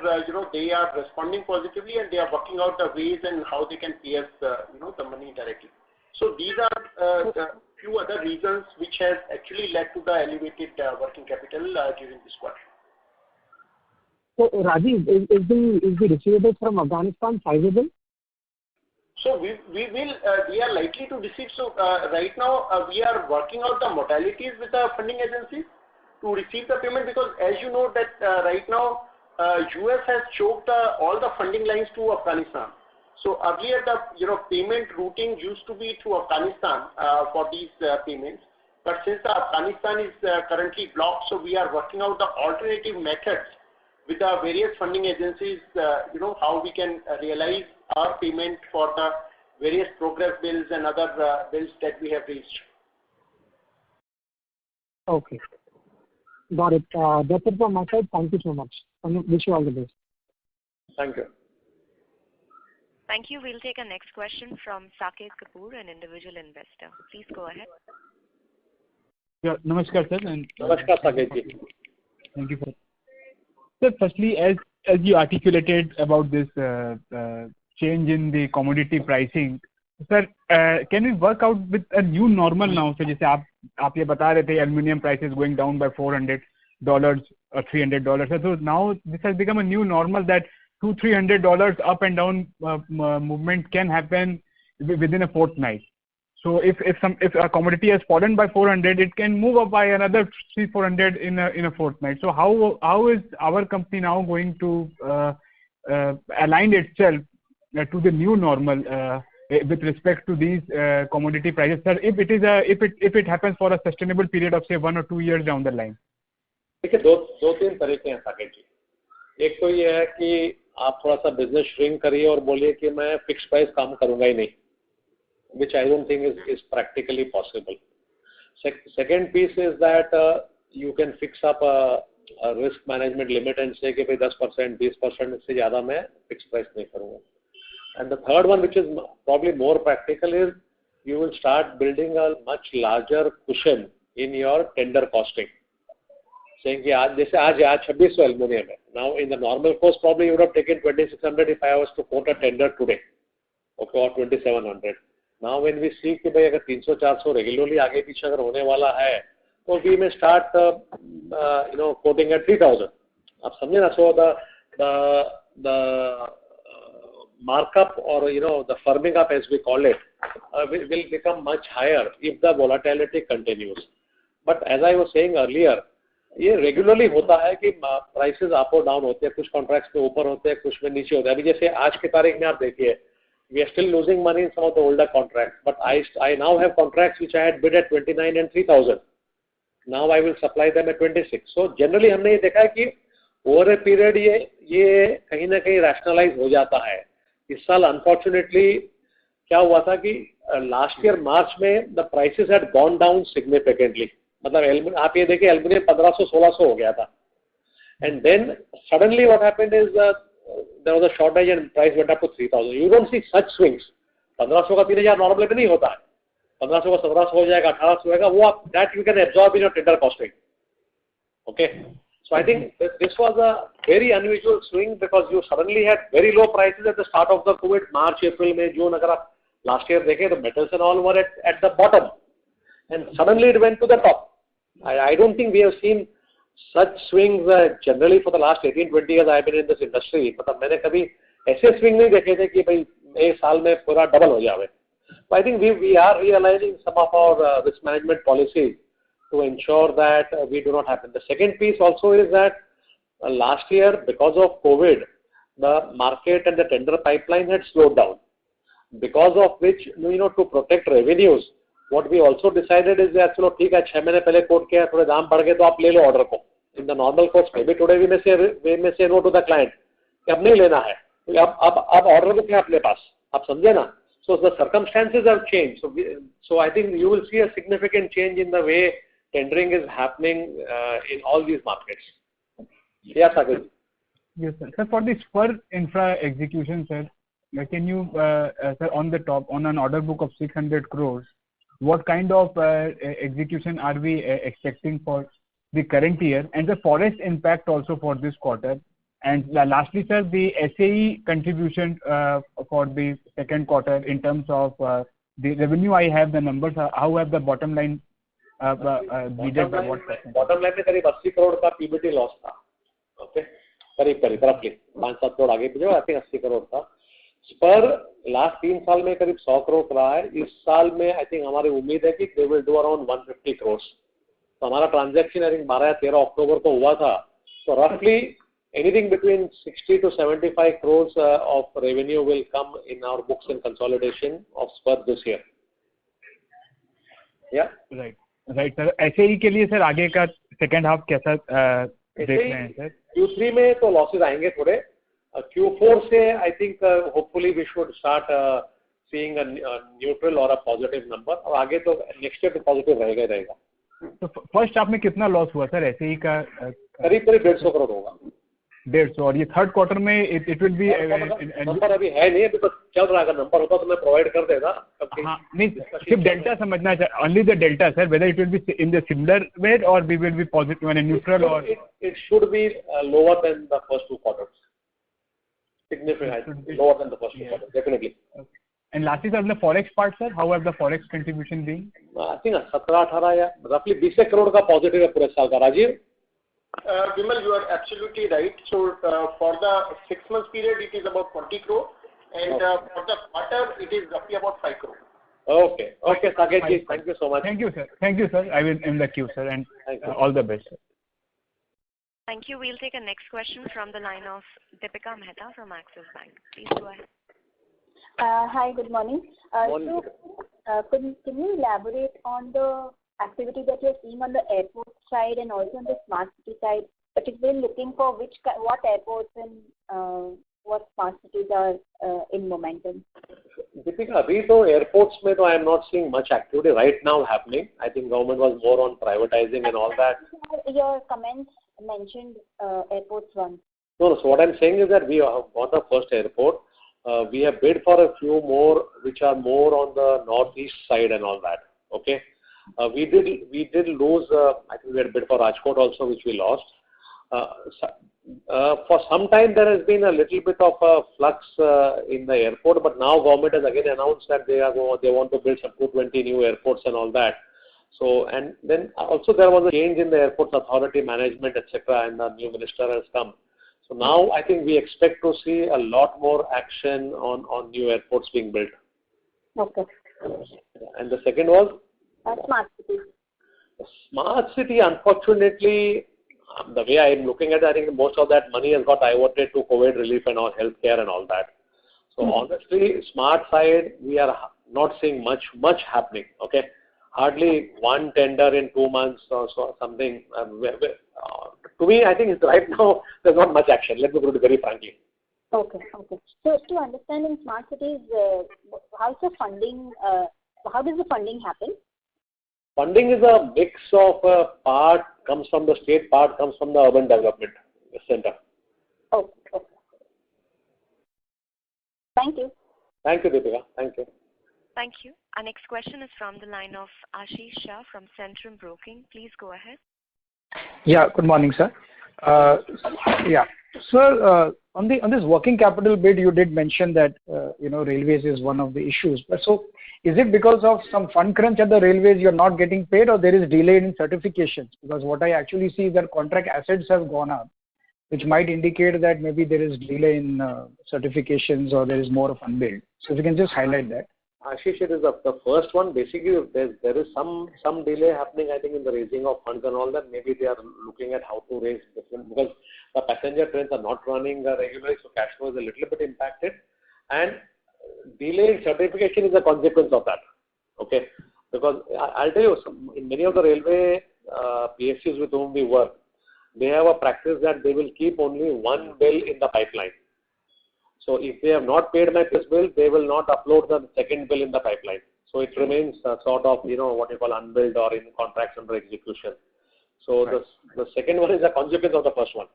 they are responding positively, and they are working out the ways and how they can pay us the money directly. So these are the few other reasons which has actually led to the elevated working capital during this quarter. So Rajiv, is the receivables from Afghanistan sizable? So we are likely to receive. So right now we are working out the modalities with the funding agencies to receive the payment, because as you know that right now US has choked all the funding lines to Afghanistan. So earlier the payment routing used to be to Afghanistan for these payments, but since Afghanistan is currently blocked, so we are working out the alternative methods with the various funding agencies, how we can realize our payment for the various progress bills and other bills that we have reached. Okay. Got it. That's it from my side. Thank you so much. And wish you all the best. Thank you. Thank you. We'll take a next question from Saket Kapoor, an individual investor. Please go ahead. Yeah, namaskar, sir. And Namaskar, Saket ji. Thank you, sir. Sir, firstly, as you articulated about this change in the commodity pricing, sir, can we work out with a new normal now? So, जैसे आप ये बता रहे थे, aluminium prices going down by $400 or $300. So now this has become a new normal that $200-$300 up and down movement can happen within a fortnight. So if a commodity has fallen by 400, it can move up by another 300-400 in a fortnight. So how is our company now going to align itself to the new normal with respect to these commodity prices, sir? If it happens for a sustainable period of say 1 or 2 years down the line. देखिए दो तीन तरीके हैं साकेत जी। एक तो ये है कि आप थोड़ा सा बिजनेस श्रिंक करिए और बोलिए कि मैं फिक्स प्राइस काम करूंगा ही नहीं, which I don't think is practically possible. Second piece is that you can fix up a risk management limit and say कि भाई 10%, 20% से ज़्यादा मैं fixed price नहीं करूँगा. And the third one, which is probably more practical, is you will start building a much larger cushion in your tender costing. Saying कि आज 2600 aluminum है. Now in the normal course probably you would have taken 2600 if I was to quote a tender today, okay, or 2700. Now when we see कि भाई अगर 300-400 regularly आगे पीछे अगर होने वाला है, तो we may start quoting at 3000. आप समझे ना? So the markup or the firming up as we call it will become much higher if the volatility continues. But as I was saying earlier, ये रेगुलरली होता है कि prices up और down होते हैं, कुछ कॉन्ट्रैक्ट्स में ऊपर होते हैं, कुछ में नीचे होते हैं. अभी जैसे आज की तारीख में आप देखिए, we are still losing money in some of the older contracts, but I now have contracts which I had bid at 29 and 3000. Now I will supply them at 26. So generally हमने ये देखा है कि over a period ये कहीं ना कहीं rationalize हो जाता है. इस साल unfortunately क्या हुआ था कि last year March में the prices had gone down significantly. मतलब आप ये देखिए एल्युमिनियम 1500-1600 हो गया था, and then suddenly what happened is there was a shortage and price went up to 3000. You don't see such swings. 1500 का 3000 नॉर्मल पे नहीं होता है, 1500 का 1700 हो जाएगा, 1800 होएगा, वो आप that you can absorb in your tender costing. Okay, so I think this was a very unusual swing because you suddenly had very low prices at the start of the COVID, March, April, May, June. अगर आप last year देखें तो metals and all were at the bottom, and suddenly it went to the top. I don't think we have seen such swings generally for the last 18-20 years I have been in this industry. मतलब मैंने कभी ऐसे swing नहीं देखे थे कि भाई एक साल में पूरा double हो जावे. So I think we are realigning some of our risk management policies to ensure that we do not happen. The second piece also is that last year because of COVID, the market and the tender pipeline had slowed down. Because of which, to protect revenues, what we also decided is that चलो ठीक है 6 महीने पहले coat किया, थोड़े दाम बढ़ गए तो आप ले लो ऑर्डर को. In the normal course, maybe today we may say no to the client कि अब नहीं लेना है, अब ऑर्डर को क्या अपने पास, आप समझे ना? So the circumstances have changed. So I think you will see a significant change in the way tendering is happening in all these markets. Yes, Sagar. Yes, sir. Sir, for this spur infra execution, sir, can you, sir, on an order book of 600 crores, what kind of execution are we expecting for the current year, and the forest impact also for this quarter? And lastly, sir, the SAE contribution for the second quarter in terms of the revenue. I have the numbers. How have the bottom line needed by what percent? Bottom line में करीब 80 करोड़ का PBT loss था. Okay, करीब roughly 5-7 crore आगे पीछे, I think 80 crore था. पर last 3 साल में करीब 100 करोड़ रहा है. इस साल में आई थिंक हमारी उम्मीद है कि they will do around 150 crore. तो हमारा ट्रांजैक्शन आई थिंक 12 या 13 अक्टूबर को हुआ था. तो रफली anything between 60 to 75 crores of revenue will come in our books in consolidation of Spur this year. Yeah. Right sir. SAE के लिए सर आगे का सेकंड हाफ कैसा देख रहे हैं सर? Q3 में तो लॉसेस आएंगे थोड़े. Q4 से I think hopefully we should start seeing a neutral or a positive number. और आगे तो next year तो positive रहेगा ही रहेगा. तो फर्स्ट हाफ में कितना लॉस हुआ सर SAE का? करीब 150 करोड़ होगा. 150. और ये थर्ड क्वार्टर में इट विल बी नंबर अभी है नहीं, अभी तो चल रहा है. अगर नंबर होता तो मैं प्रोवाइड कर देता. हाँ नहीं, सिर्फ डेल्टा समझना है, only the delta sir, whether it will be in the similar way और we will be positive and neutral. और it should be lower than the first 2 quarters. Significantly lower than the first 2 quarters, definitely. And lastly sir, the forex part sir, how have the forex contribution been? I think 17-18 या roughly 20 crore का positive है पूरे साल का. Rajiv? Vimal, you are absolutely right. So for the 6 months period, it is about 20 crore, and for the quarter, it is roughly about 5 crore. Okay, Saket ji, thank you so much. Thank you sir. I will in the queue sir, and all the best sir. Thank you. We'll take a next question from the line of Deepika Mehta from Axis Bank. Please go ahead. Hi, good morning. Morning. Can you elaborate on the activity that you're seeing on the airport side and also on the smart city side, particularly looking for what airports and what smart cities are in momentum? Deepika, abhi to airports mein to I am not seeing much activity right now happening. I think government was more on privatizing and all that. Your comments mentioned airports once. No, so what I'm saying is that we have got the first airport. We have bid for a few more which are more on the northeast side and all that. Okay. We did lose, I think we had bid for Rajkot also, which we lost. For some time there has been a little bit of a flux in the airport, but now government has again announced that they want to build some 220 new airports and all that. So, and then also there was a change in the airports authority management, etc., and the new minister has come. So now I think we expect to see a lot more action on new airports being built. Okay. And the second was? Smart city. Smart city, unfortunately, the way I am looking at it, I think most of that money has got diverted to COVID relief and all healthcare and all that. So honestly, smart side, we are not seeing much happening. Okay, hardly one tender in 2 months or so, something. To me, I think right now there's not much action. Let me put it very frankly. Okay. So to understand in smart cities, how's the funding? How does the funding happen? Funding is a mix of part comes from the state, part comes from the urban development center. Okay. Thank you. Thank you, Deepika. Thank you. Thank you. Our next question is from the line of Ashish Shah from Centrum Broking. Please go ahead. Yeah, good morning, sir. Sir, on this working capital bid, you did mention that railways is one of the issues. But so, is it because of some fund crunch at the railways you're not getting paid, or there is delay in certifications? Because what I actually see is that contract assets have gone up, which might indicate that maybe there is delay in certifications or there is more of unbilled. So if you can just highlight that. Ashish, it is the first one. Basically, there is some delay happening, I think, in the raising of funds and all that. Maybe they are looking at how to raise different, because the passenger trains are not running regularly, so cash flow is a little bit impacted. And delay in certification is a consequence of that. Okay, because I'll tell you, in many of the railway PSUs with whom we work, they have a practice that they will keep only one bill in the pipeline. So if they have not paid my first bill, they will not upload the second bill in the pipeline. So it remains sort of, what you call unbilled or in contracts under execution. So right. The second one is a consequence of the first one.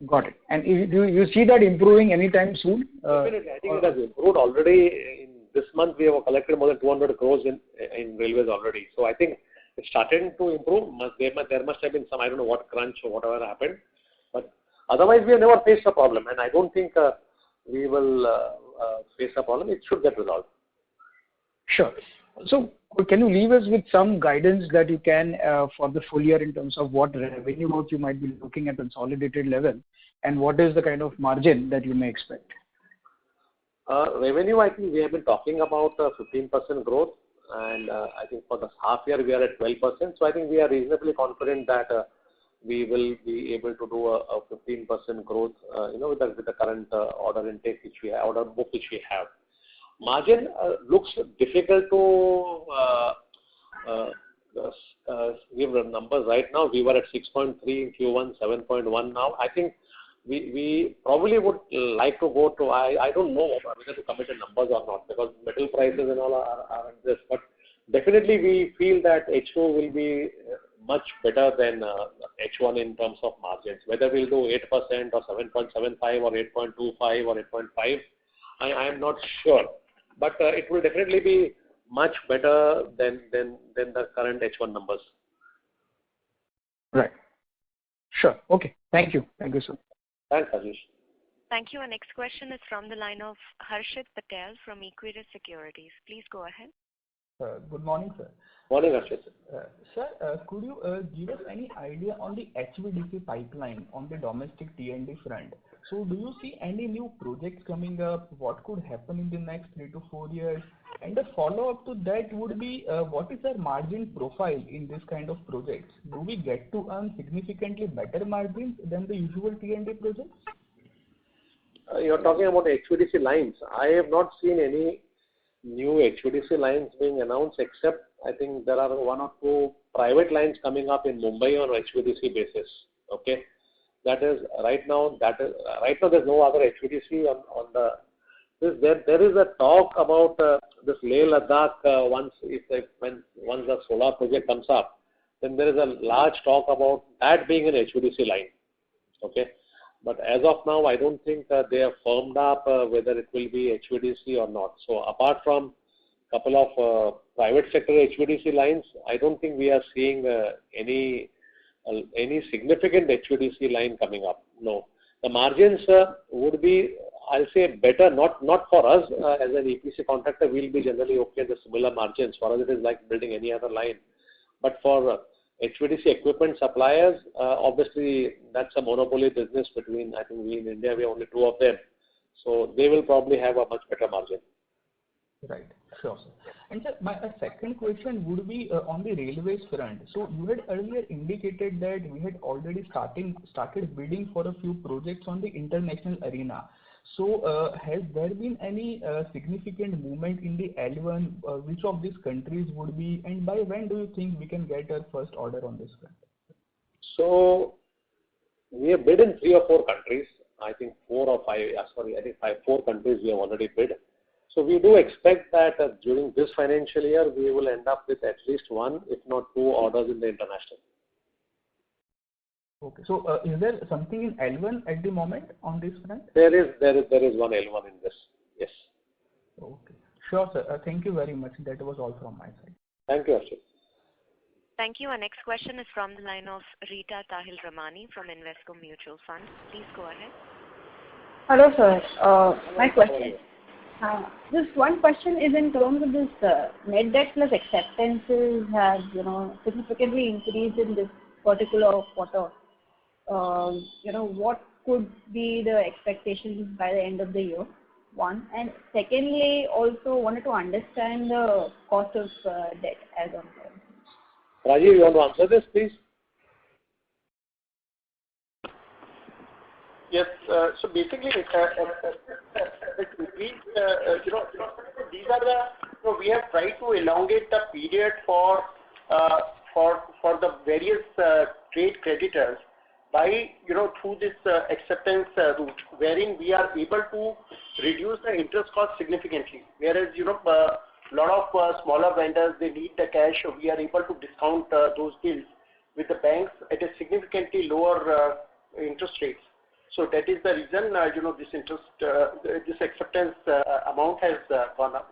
Got it. And you see that improving anytime soon? Definitely. I think it has improved already. In this month, we have collected more than 200 crores in railways already. So I think it's starting to improve. There must have been some, I don't know what crunch or whatever happened. But otherwise, we have never faced a problem. And I don't think we will face a problem. It should get resolved. Sure. So can you leave us with some guidance that you can for the full year in terms of what revenue growth you might be looking at consolidated level, and what is the kind of margin that you may expect? Revenue, I think we have been talking about 15% growth, and I think for the half year we are at 12%. So I think we are reasonably confident that we will be able to do a 15% growth, with the current order intake which we have, order book which we have. Margin looks difficult to give the numbers right now. We were at 6.3 in Q1, 7.1 now. I think we probably would like to go to, I don't know whether to commit the numbers or not, because metal prices and all are this, but definitely we feel that H2 will be much better than H1 in terms of margins. Whether we'll do 8% or 7.75 or 8.25 or 8.5, I am not sure, but it will definitely be much better than the current H1 numbers. Right. Sure. Okay. Thank you. Thank you, sir. Thanks, Rajesh. Thank you. Our next question is from the line of Harshit Patel from Equirus Securities. Please go ahead. Good morning, sir. Morning, Harshit. Sir, could you give us any idea on the HVDC pipeline on the domestic T&D front? So do you see any new projects coming up? What could happen in the next 3 to 4 years? And the follow-up to that would be, what is our margin profile in this kind of projects? Do we get to earn significantly better margins than the usual T&D projects? You're talking about HVDC lines. I have not seen any new HVDC lines being announced, except I think there are 1 or 2 private lines coming up in Mumbai on HVDC basis. Okay, that is right now. There's no other HVDC on the. There is a talk about this Leh Ladakh. Once the solar project comes up, then there is a large talk about that being an HVDC line. Okay, but as of now, I don't think they have firmed up whether it will be HVDC or not. So apart from a couple of private sector HVDC lines, I don't think we are seeing any significant HVDC line coming up. No, the margins would be, I'll say, better. Not for us as an EPC contractor. We'll be generally okay at the similar margins. For us, it is like building any other line. But for HVDC equipment suppliers, obviously that's a monopoly business between, I think we in India, we have only 2 of them. So they will probably have a much better margin. Right. Sure, sir. And sir, my second question would be on the railways front. So you had earlier indicated that we had already started bidding for a few projects on the international arena. So has there been any significant movement in the L1? Which of these countries would be, and by when do you think we can get our first order on this front? So we have bid in 3 or 4 countries. I think 4 or 5. I think 4 countries we have already bid. So we do expect that during this financial year we will end up with at least 1, if not 2, orders in the international. Okay. So is there something in L1 at the moment on this front? There is one L1 in this. Yes. Okay. Sure, sir. Thank you very much. That was all from my side. Thank you, Ashit. Thank you. Our next question is from the line of Rita Tahil Ramani from Invesco Mutual Fund. Please go ahead. Hello, sir. My question. This one question is in terms of this net debt plus acceptances have significantly increased in this particular quarter. What could be the expectations by the end of the year? One, and secondly, also wanted to understand the cost of debt as on now. Rajiv, you want to answer this, please? Yes. So basically, these are the. We have tried to elongate the period for the various trade creditors by through this acceptance route, wherein we are able to reduce the interest cost significantly. Whereas a lot of smaller vendors, they need the cash, so we are able to discount those deals with the banks at a significantly lower interest rates. So that is the reason this acceptance amount has gone up.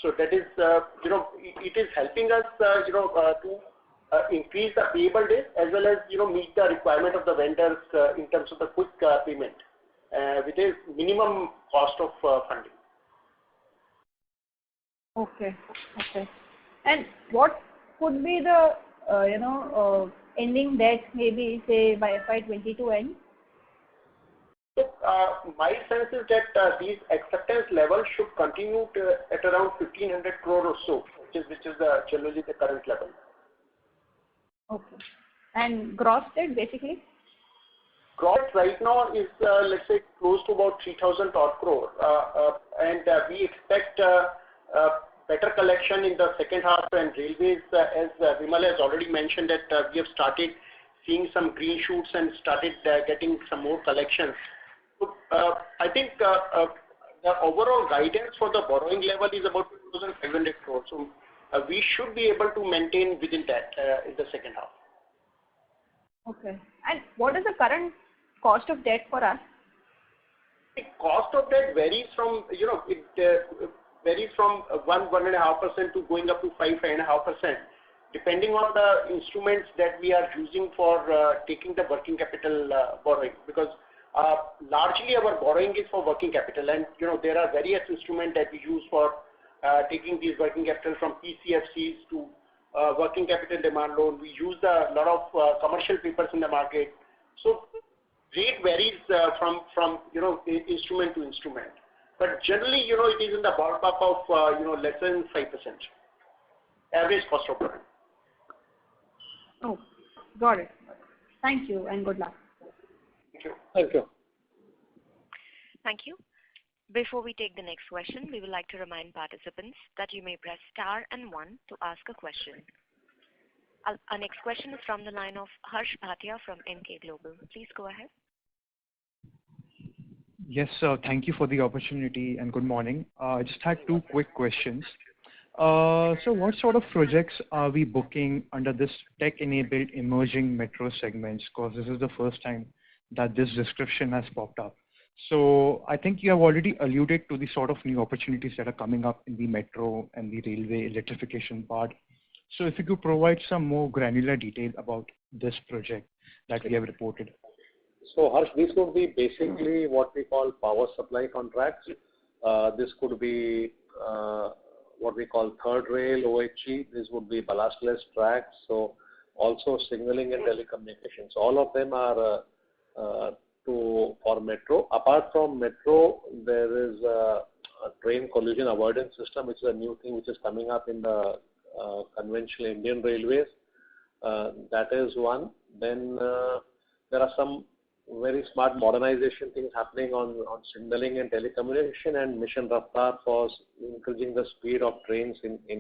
So that is it is helping us to increase the payable days as well as meet the requirement of the vendors in terms of the quick payment with a minimum cost of funding. Okay. And what could be the ending debt, maybe say by FY22 end? So my sense is that these acceptance levels should continue at around 1,500 crore or so, which is generally the current level. Okay. And gross debt basically? Gross right now is let's say close to about 3,000 odd crore, and we expect better collection in the second half. And railways, as Vimal has already mentioned, that we have started seeing some green shoots and started getting some more collections. So I think the overall guidance for the borrowing level is about 2,500 crores. So we should be able to maintain within that in the second half. Okay. And what is the current cost of debt for us? The cost of debt varies from, it varies from 1.5% to going up to 5.5%, depending on the instruments that we are using for taking the working capital borrowing. Because largely our borrowing is for working capital, and there are various instruments that we use for taking these working capital, from PCFCs to working capital demand loan. We use a lot of commercial papers in the market. So rate varies from instrument to instrument. But generally, it is in the ballpark of less than 5% average cost of borrowing. Oh, got it. Thank you and good luck. Thank you. Thank you. Thank you. Before we take the next question, we would like to remind participants that you may press star and 1 to ask a question. Our next question is from the line of Harsh Bhatia from Emkay Global. Please go ahead. Yes, sir. Thank you for the opportunity and good morning. I just had 2 quick questions. So what sort of projects are we booking under this tech-enabled emerging metro segments? Because this is the first time that this description has popped up. So I think you have already alluded to the sort of new opportunities that are coming up in the metro and the railway electrification part. So if you could provide some more granular detail about this project that we have reported. So Harsh, this would be basically what we call power supply contracts. This could be what we call third rail, OHE. This would be ballastless tracks. So also signaling and telecommunications. All of them are for metro. Apart from metro, there is a train collision avoidance system, which is a new thing which is coming up in the conventional Indian railways. That is one. Then there are some very smart modernization things happening on signaling and telecommunication, and Mission Raftar for increasing the speed of trains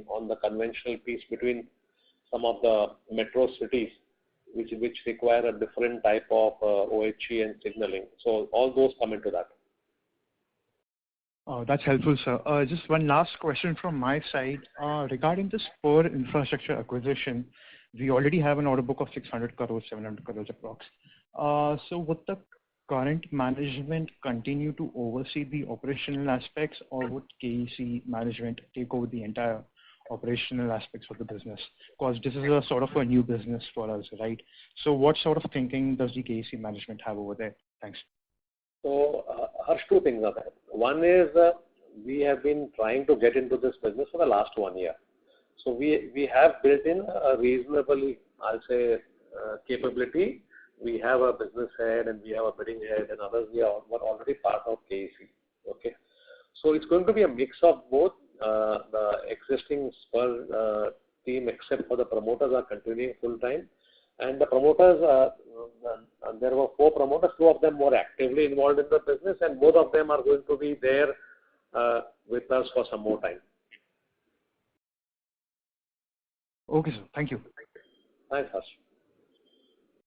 on the conventional piece between some of the metro cities, which require a different type of OHE and signaling. So all those come into that. That's helpful, sir. Just one last question from my side. Regarding this Spur Infrastructure acquisition, we already have an order book of 600 crores, 700 crores approx. So would the current management continue to oversee the operational aspects, or would KEC management take over the entire operational aspects of the business? Because this is a sort of a new business for us, right? So what sort of thinking does the KEC management have over there? Thanks. So Harsh, 2 things are there. One is we have been trying to get into this business for the last 1 year. So we have built in a reasonably, I'll say, capability. We have a business head and we have a bidding head, and others we are already part of KEC. Okay. So it's going to be a mix of both. The existing Spur team, except for the promoters, are continuing full time, and the promoters, there were 4 promoters. 2 of them more actively involved in the business, and both of them are going to be there with us for some more time. Okay, sir. Thank you. Thanks, Harsh.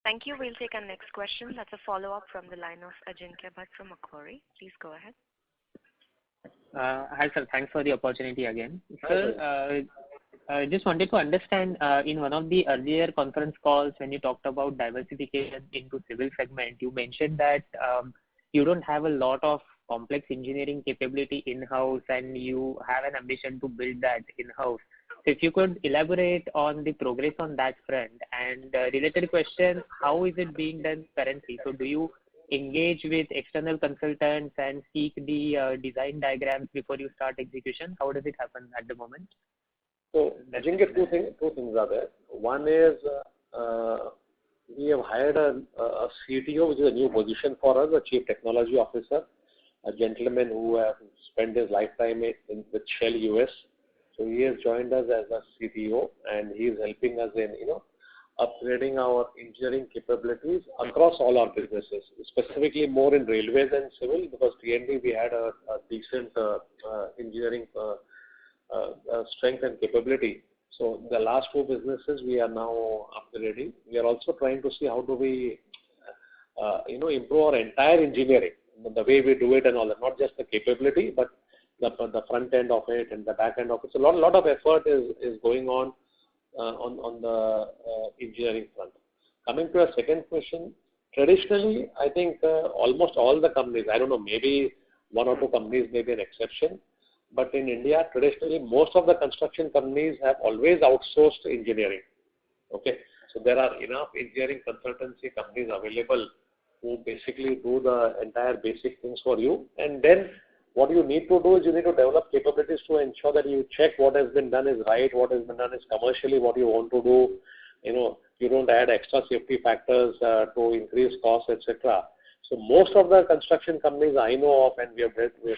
Thank you. We'll take our next question. That's a follow-up from the line of Ajinkya Bhatt from Macquarie. Please go ahead. Hi, sir. Thanks for the opportunity again. Sir, I just wanted to understand, in one of the earlier conference calls, when you talked about diversification into civil segment, you mentioned that you don't have a lot of complex engineering capability in-house and you have an ambition to build that in-house. So if you could elaborate on the progress on that front. And related question, how is it being done currently? So do you engage with external consultants and seek the design diagrams before you start execution? How does it happen at the moment? So I think 2 things are there. One is we have hired hired a CTO, which is a new position for us, a Chief Technology Officer, a gentleman who has spent his lifetime with Shell US. So he has joined us as a CTO, and he is helping us in upgrading our engineering capabilities across all our businesses, specifically more in railways and civil, because T&D we had a decent engineering strength and capability. So the last 2 businesses we are now upgrading. We are also trying to see how do we improve our entire engineering, the way we do it and all that, not just the capability, but the front end of it and the back end of it. So a lot of effort is going on the engineering front. Coming to a second question, traditionally, I think almost all the companies, I don't know, maybe 1 or 2 companies may be an exception, but in India, traditionally, most of the construction companies have always outsourced engineering. Okay, so there are enough engineering consultancy companies available who basically do the entire basic things for you, and then what you need to do is you need to develop capabilities to ensure that you check what has been done is right, what has been done is commercially what you want to do. You don't add extra safety factors to increase costs, etc. So most of the construction companies I know of, and we have talked with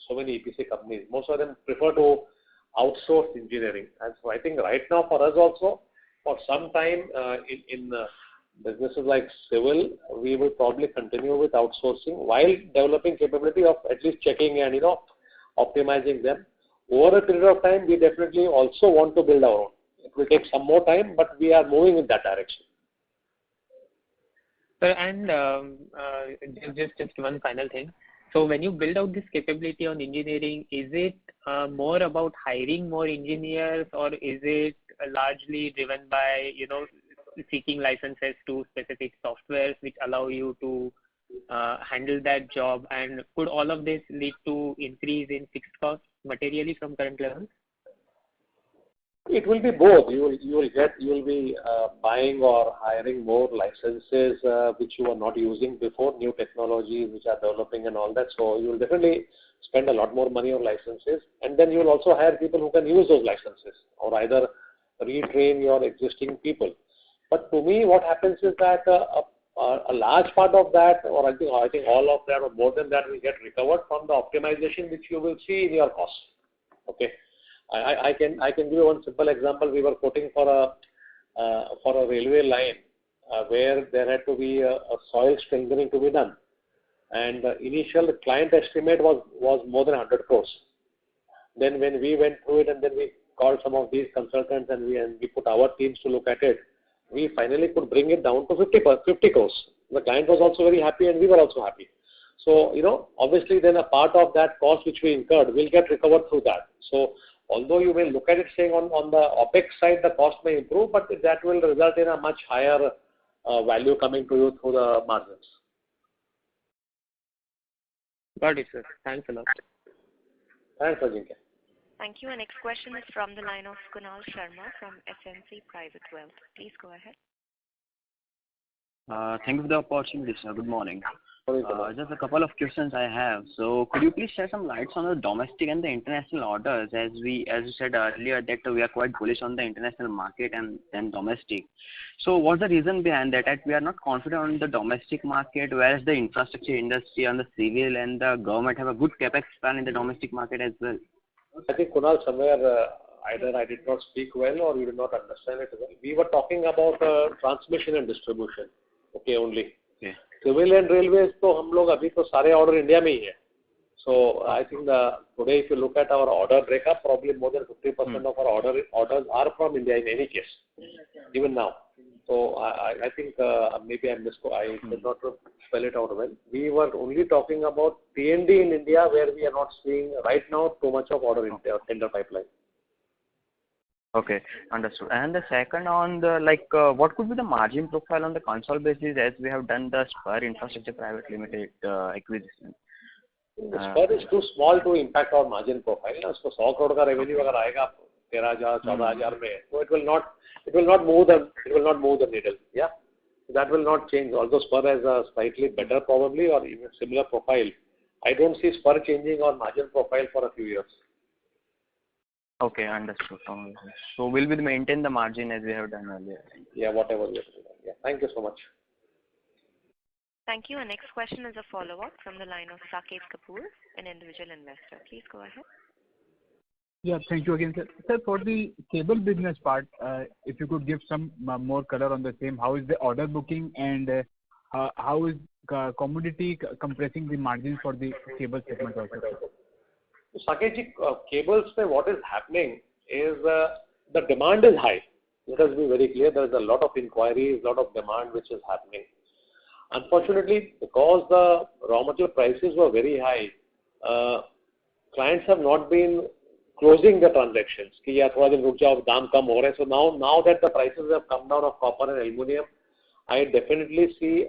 so many EPC companies, most of them prefer to outsource engineering. And so I think right now for us also, for some time in businesses like civil, we will probably continue with outsourcing while developing capability of at least checking and optimizing them. Over a period of time, we definitely also want to build our own. It will take some more time, but we are moving in that direction. Sir, and just one final thing. So when you build out this capability on engineering, is it more about hiring more engineers, or is it largely driven by seeking licenses to specific softwares which allow you to handle that job? And could all of this lead to increase in fixed costs materially from current levels? It will be both. You will be buying or hiring more licenses which you are not using before, new technologies which are developing and all that. So you will definitely spend a lot more money on licenses, and then you will also hire people who can use those licenses, or either retrain your existing people. But to me, what happens is that a large part of that, or I think all of that, or more than that, will get recovered from the optimization which you will see in your costs. Okay. I can give you one simple example. We were quoting for a railway line where there had to be a soil strengthening to be done, and the initial client estimate was more than 100 crores. Then when we went through it, and then we called some of these consultants, and we put our teams to look at it, we finally could bring it down to 50 crores. The client was also very happy, and we were also happy. So obviously then a part of that cost which we incurred will get recovered through that. So although you may look at it saying on the OPEX side the cost may improve, but that will result in a much higher value coming to you through the margins. Got it, sir. Thanks a lot. Thanks, Ajinkya. Thank you. Our next question is from the line of Kunal Sharma from SNC Private Wealth. Please go ahead. Thank you for the opportunity, sir. Good morning. Just a couple of questions I have. So could you please shed some lights on the domestic and the international orders, as you said earlier that we are quite bullish on the international market and domestic. So what's the reason behind that we are not confident on the domestic market, whereas the infrastructure industry and the civil and the government have a good capex plan in the domestic market as well? I think, Kunal, somewhere either I did not speak well or you did not understand it well. We were talking about transmission and distribution, okay, only. Okay. Civil and railways, तो हम लोग अभी तो सारे order India में ही है. So I think today if you look at our order breakup, probably more than 50% of our orders are from India in any case, even now. So I think maybe I did not spell it out well. We were only talking about T&D in India, where we are not seeing right now too much of order in tender pipeline. Okay, understood. And the second on the what could be the margin profile on the consolidated basis as we have done the Spur Infrastructure Private Limited acquisition? Spur is too small to impact our margin profile. So 100 crore का revenue अगर आएगा 13,000 14,000 में, so it will not move the needle. Yeah, that will not change. Although Spur has a slightly better probably or even similar profile, I don't see Spur changing our margin profile for a few years. Okay, understood. So will we maintain the margin as we have done earlier? Yeah, whatever we have done. Yeah, thank you so much. Thank you. Our next question is a follow-up from the line of Saket Kapoor, an individual investor. Please go ahead. Yeah, thank you again, sir. Sir, for the cable business part, if you could give some more color on the same, how is the order booking and how is commodity compressing the margins for the cable segment also? Saket ji, cables mein what is happening is the demand is high. Let us be very clear, there is a lot of inquiries, lot of demand which is happening. Unfortunately, because the raw material prices were very high, clients have not been closing the transactions. कि यार थोड़ा दिन रुक जाओ, दाम कम हो रहे हैं. So now that the prices have come down of copper and aluminium, I definitely see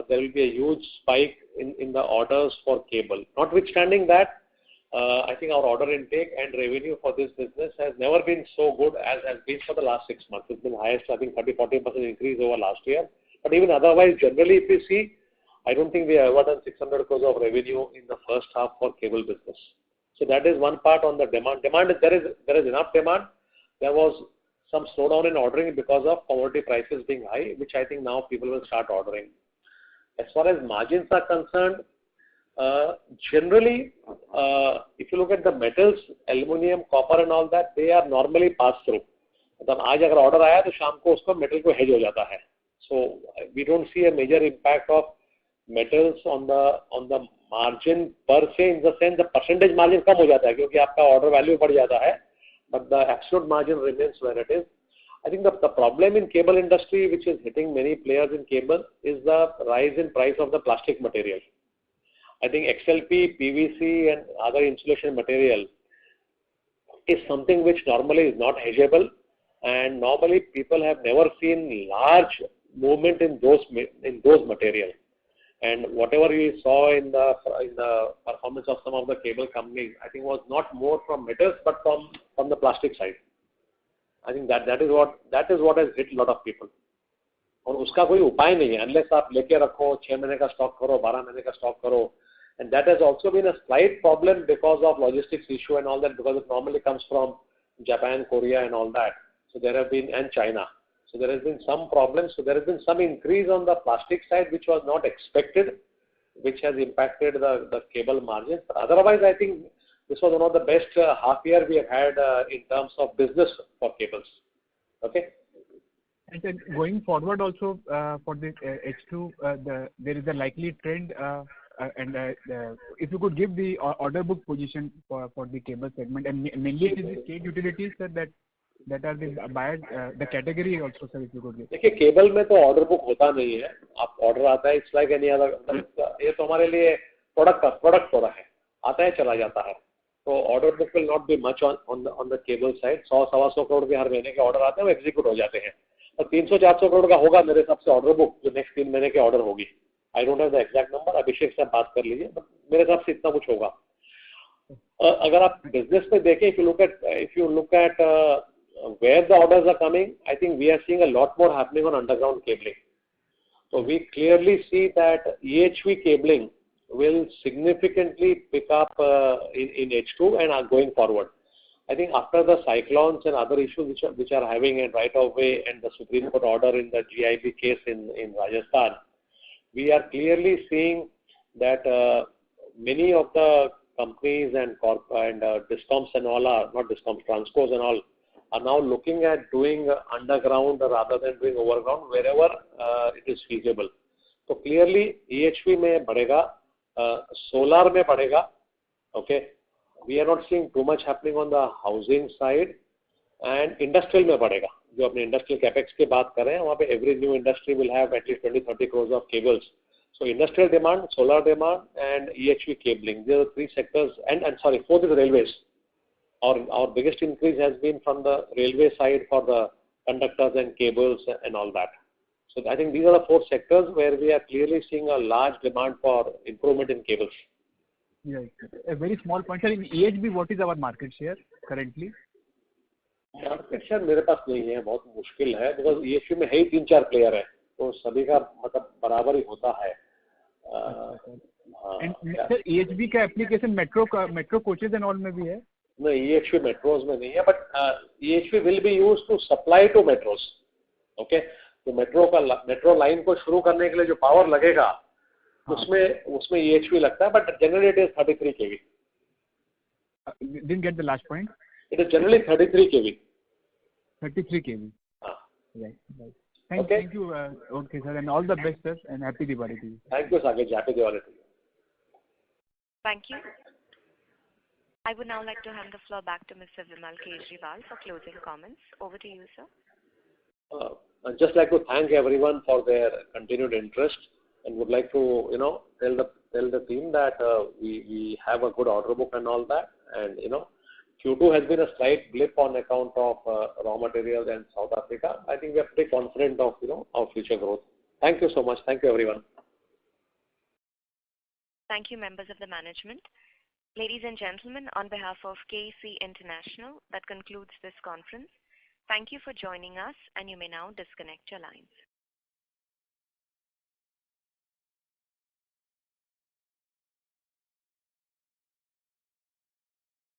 there will be a huge spike in the orders for cable. Notwithstanding that, I think our order intake and revenue for this business has never been so good as has been for the last 6 months. It's been highest, I think 30-40% increase over last year. But even otherwise, generally, if you see, I don't think we have ever done 600 crores of revenue in the first half for cable business. So that is one part on the demand. There is enough demand. There was some slowdown in ordering because of commodity prices being high, which I think now people will start ordering. As far as margins are concerned, generally, if you look at the metals, aluminium, copper and all that, they are normally passed through. मतलब आज अगर order आया तो शाम को उसको metal को hedge हो जाता है. So we don't see a major impact of metals on the margin per se, in the sense the percentage margin कम हो जाता है क्योंकि आपका order value बढ़ जाता है, but the absolute margin remains where it is. I think the problem in cable industry, which is hitting many players in cable, is the rise in price of the plastic material. I think XLP, PVC and other insulation material is something which normally is not hedgeable, and normally people have never seen large movement in those material. And whatever we saw in the performance of some of the cable companies, I think was not more from metals but from the plastic side. I think that is what has hit a lot of people. और उसका कोई उपाय नहीं है, unless आप लेके रखो 6 महीने का स्टॉक करो, 12 महीने का स्टॉक करो. And that has also been a slight problem because of logistics issue and all that, because it normally comes from Japan, Korea and all that. So there have been, and China. So there has been some problems. So there has been some increase on the plastic side which was not expected, which has impacted the cable margins. But otherwise, I think this was one of the best half year we have had in terms of business for cables. Okay. And then going forward also for the H2, there is a likely trend. And if you could give the order book position for the cable segment, and mainly it is the state utilities, sir, that are the buyers, the category also, sir, if you could give. देखिए cable में तो order book होता नहीं है. आप order आता है, it's like any other. ये तो हमारे लिए प्रोडक्ट हो रहा है, आता है चला जाता है. तो order book will not be much on the cable side. 100-125 crore के हर महीने के ऑर्डर आते हैं, वो एग्जीक्यूट हो जाते हैं. और 300-400 करोड़ का होगा मेरे हिसाब से ऑर्डर बुक, जो नेक्स्ट 3 महीने के ऑर्डर होगी. I don't have the exact number, Abhishek से बात कर लीजिए, बट मेरे हिसाब से इतना कुछ होगा. अगर आप बिजनेस में देखें, if you look at where the orders are coming, I think we are seeing a lot more happening on underground cabling. So we clearly see that EHV cabling will significantly pick up in H2 and are going forward. I think after the cyclones and other issues which are having a right of way and the Supreme Court order in the GIB case in Rajasthan, we are clearly seeing that many of the companies and discoms and all are, not discoms, transcos and all, are now looking at doing underground rather than doing overground wherever it is feasible. So clearly EHV में बढ़ेगा, solar में बढ़ेगा. Okay, we are not seeing too much happening on the housing side, and industrial में बढ़ेगा. जो अपने industrial capex की बात कर रहे हैं, वहाँ पे every new industry will have at least 20-30 crores of cables. So industrial demand, solar demand and EHV cabling, these are the 3 sectors. And sorry, 4th is railways. Our biggest increase has been from the railway side for the conductors and cables and all that. So I think these are the 4 sectors where we are clearly seeing a large demand for improvement in cables. Yeah, a very small point, sir. In EHV, what is our market share currently? Market share मेरे पास नहीं है, बहुत मुश्किल है, because EHV में है ही 3-4 player है, तो सभी का मतलब बराबर ही होता है. And sir, EHV का application metro coaches and all में भी है? No, EHV metros में नहीं है, but EHV will be used to supply to metros. Okay, तो metro line को शुरू करने के लिए जो power लगेगा, उसमें EHV लगता है, but generally it is 33 kV. Didn't get the last point. It is generally 33 kV. 33 kV. Right. Thank you. Okay, sir, and all the best, sir, and happy Diwali to you. Thank you, Saket. Happy Diwali to you. Thank you. I would now like to hand the floor back to Mr. Vimal Kejriwal for closing comments. Over to you, sir. I'd just like to thank everyone for their continued interest, and would like to, tell the team that we have a good order book and all that, and Q2 has been a slight blip on account of raw materials and South Africa. I think we are pretty confident of our future growth. Thank you so much. Thank you, everyone. Thank you, members of the management. Ladies and gentlemen, on behalf of KEC International, that concludes this conference. Thank you for joining us, and you may now disconnect your lines.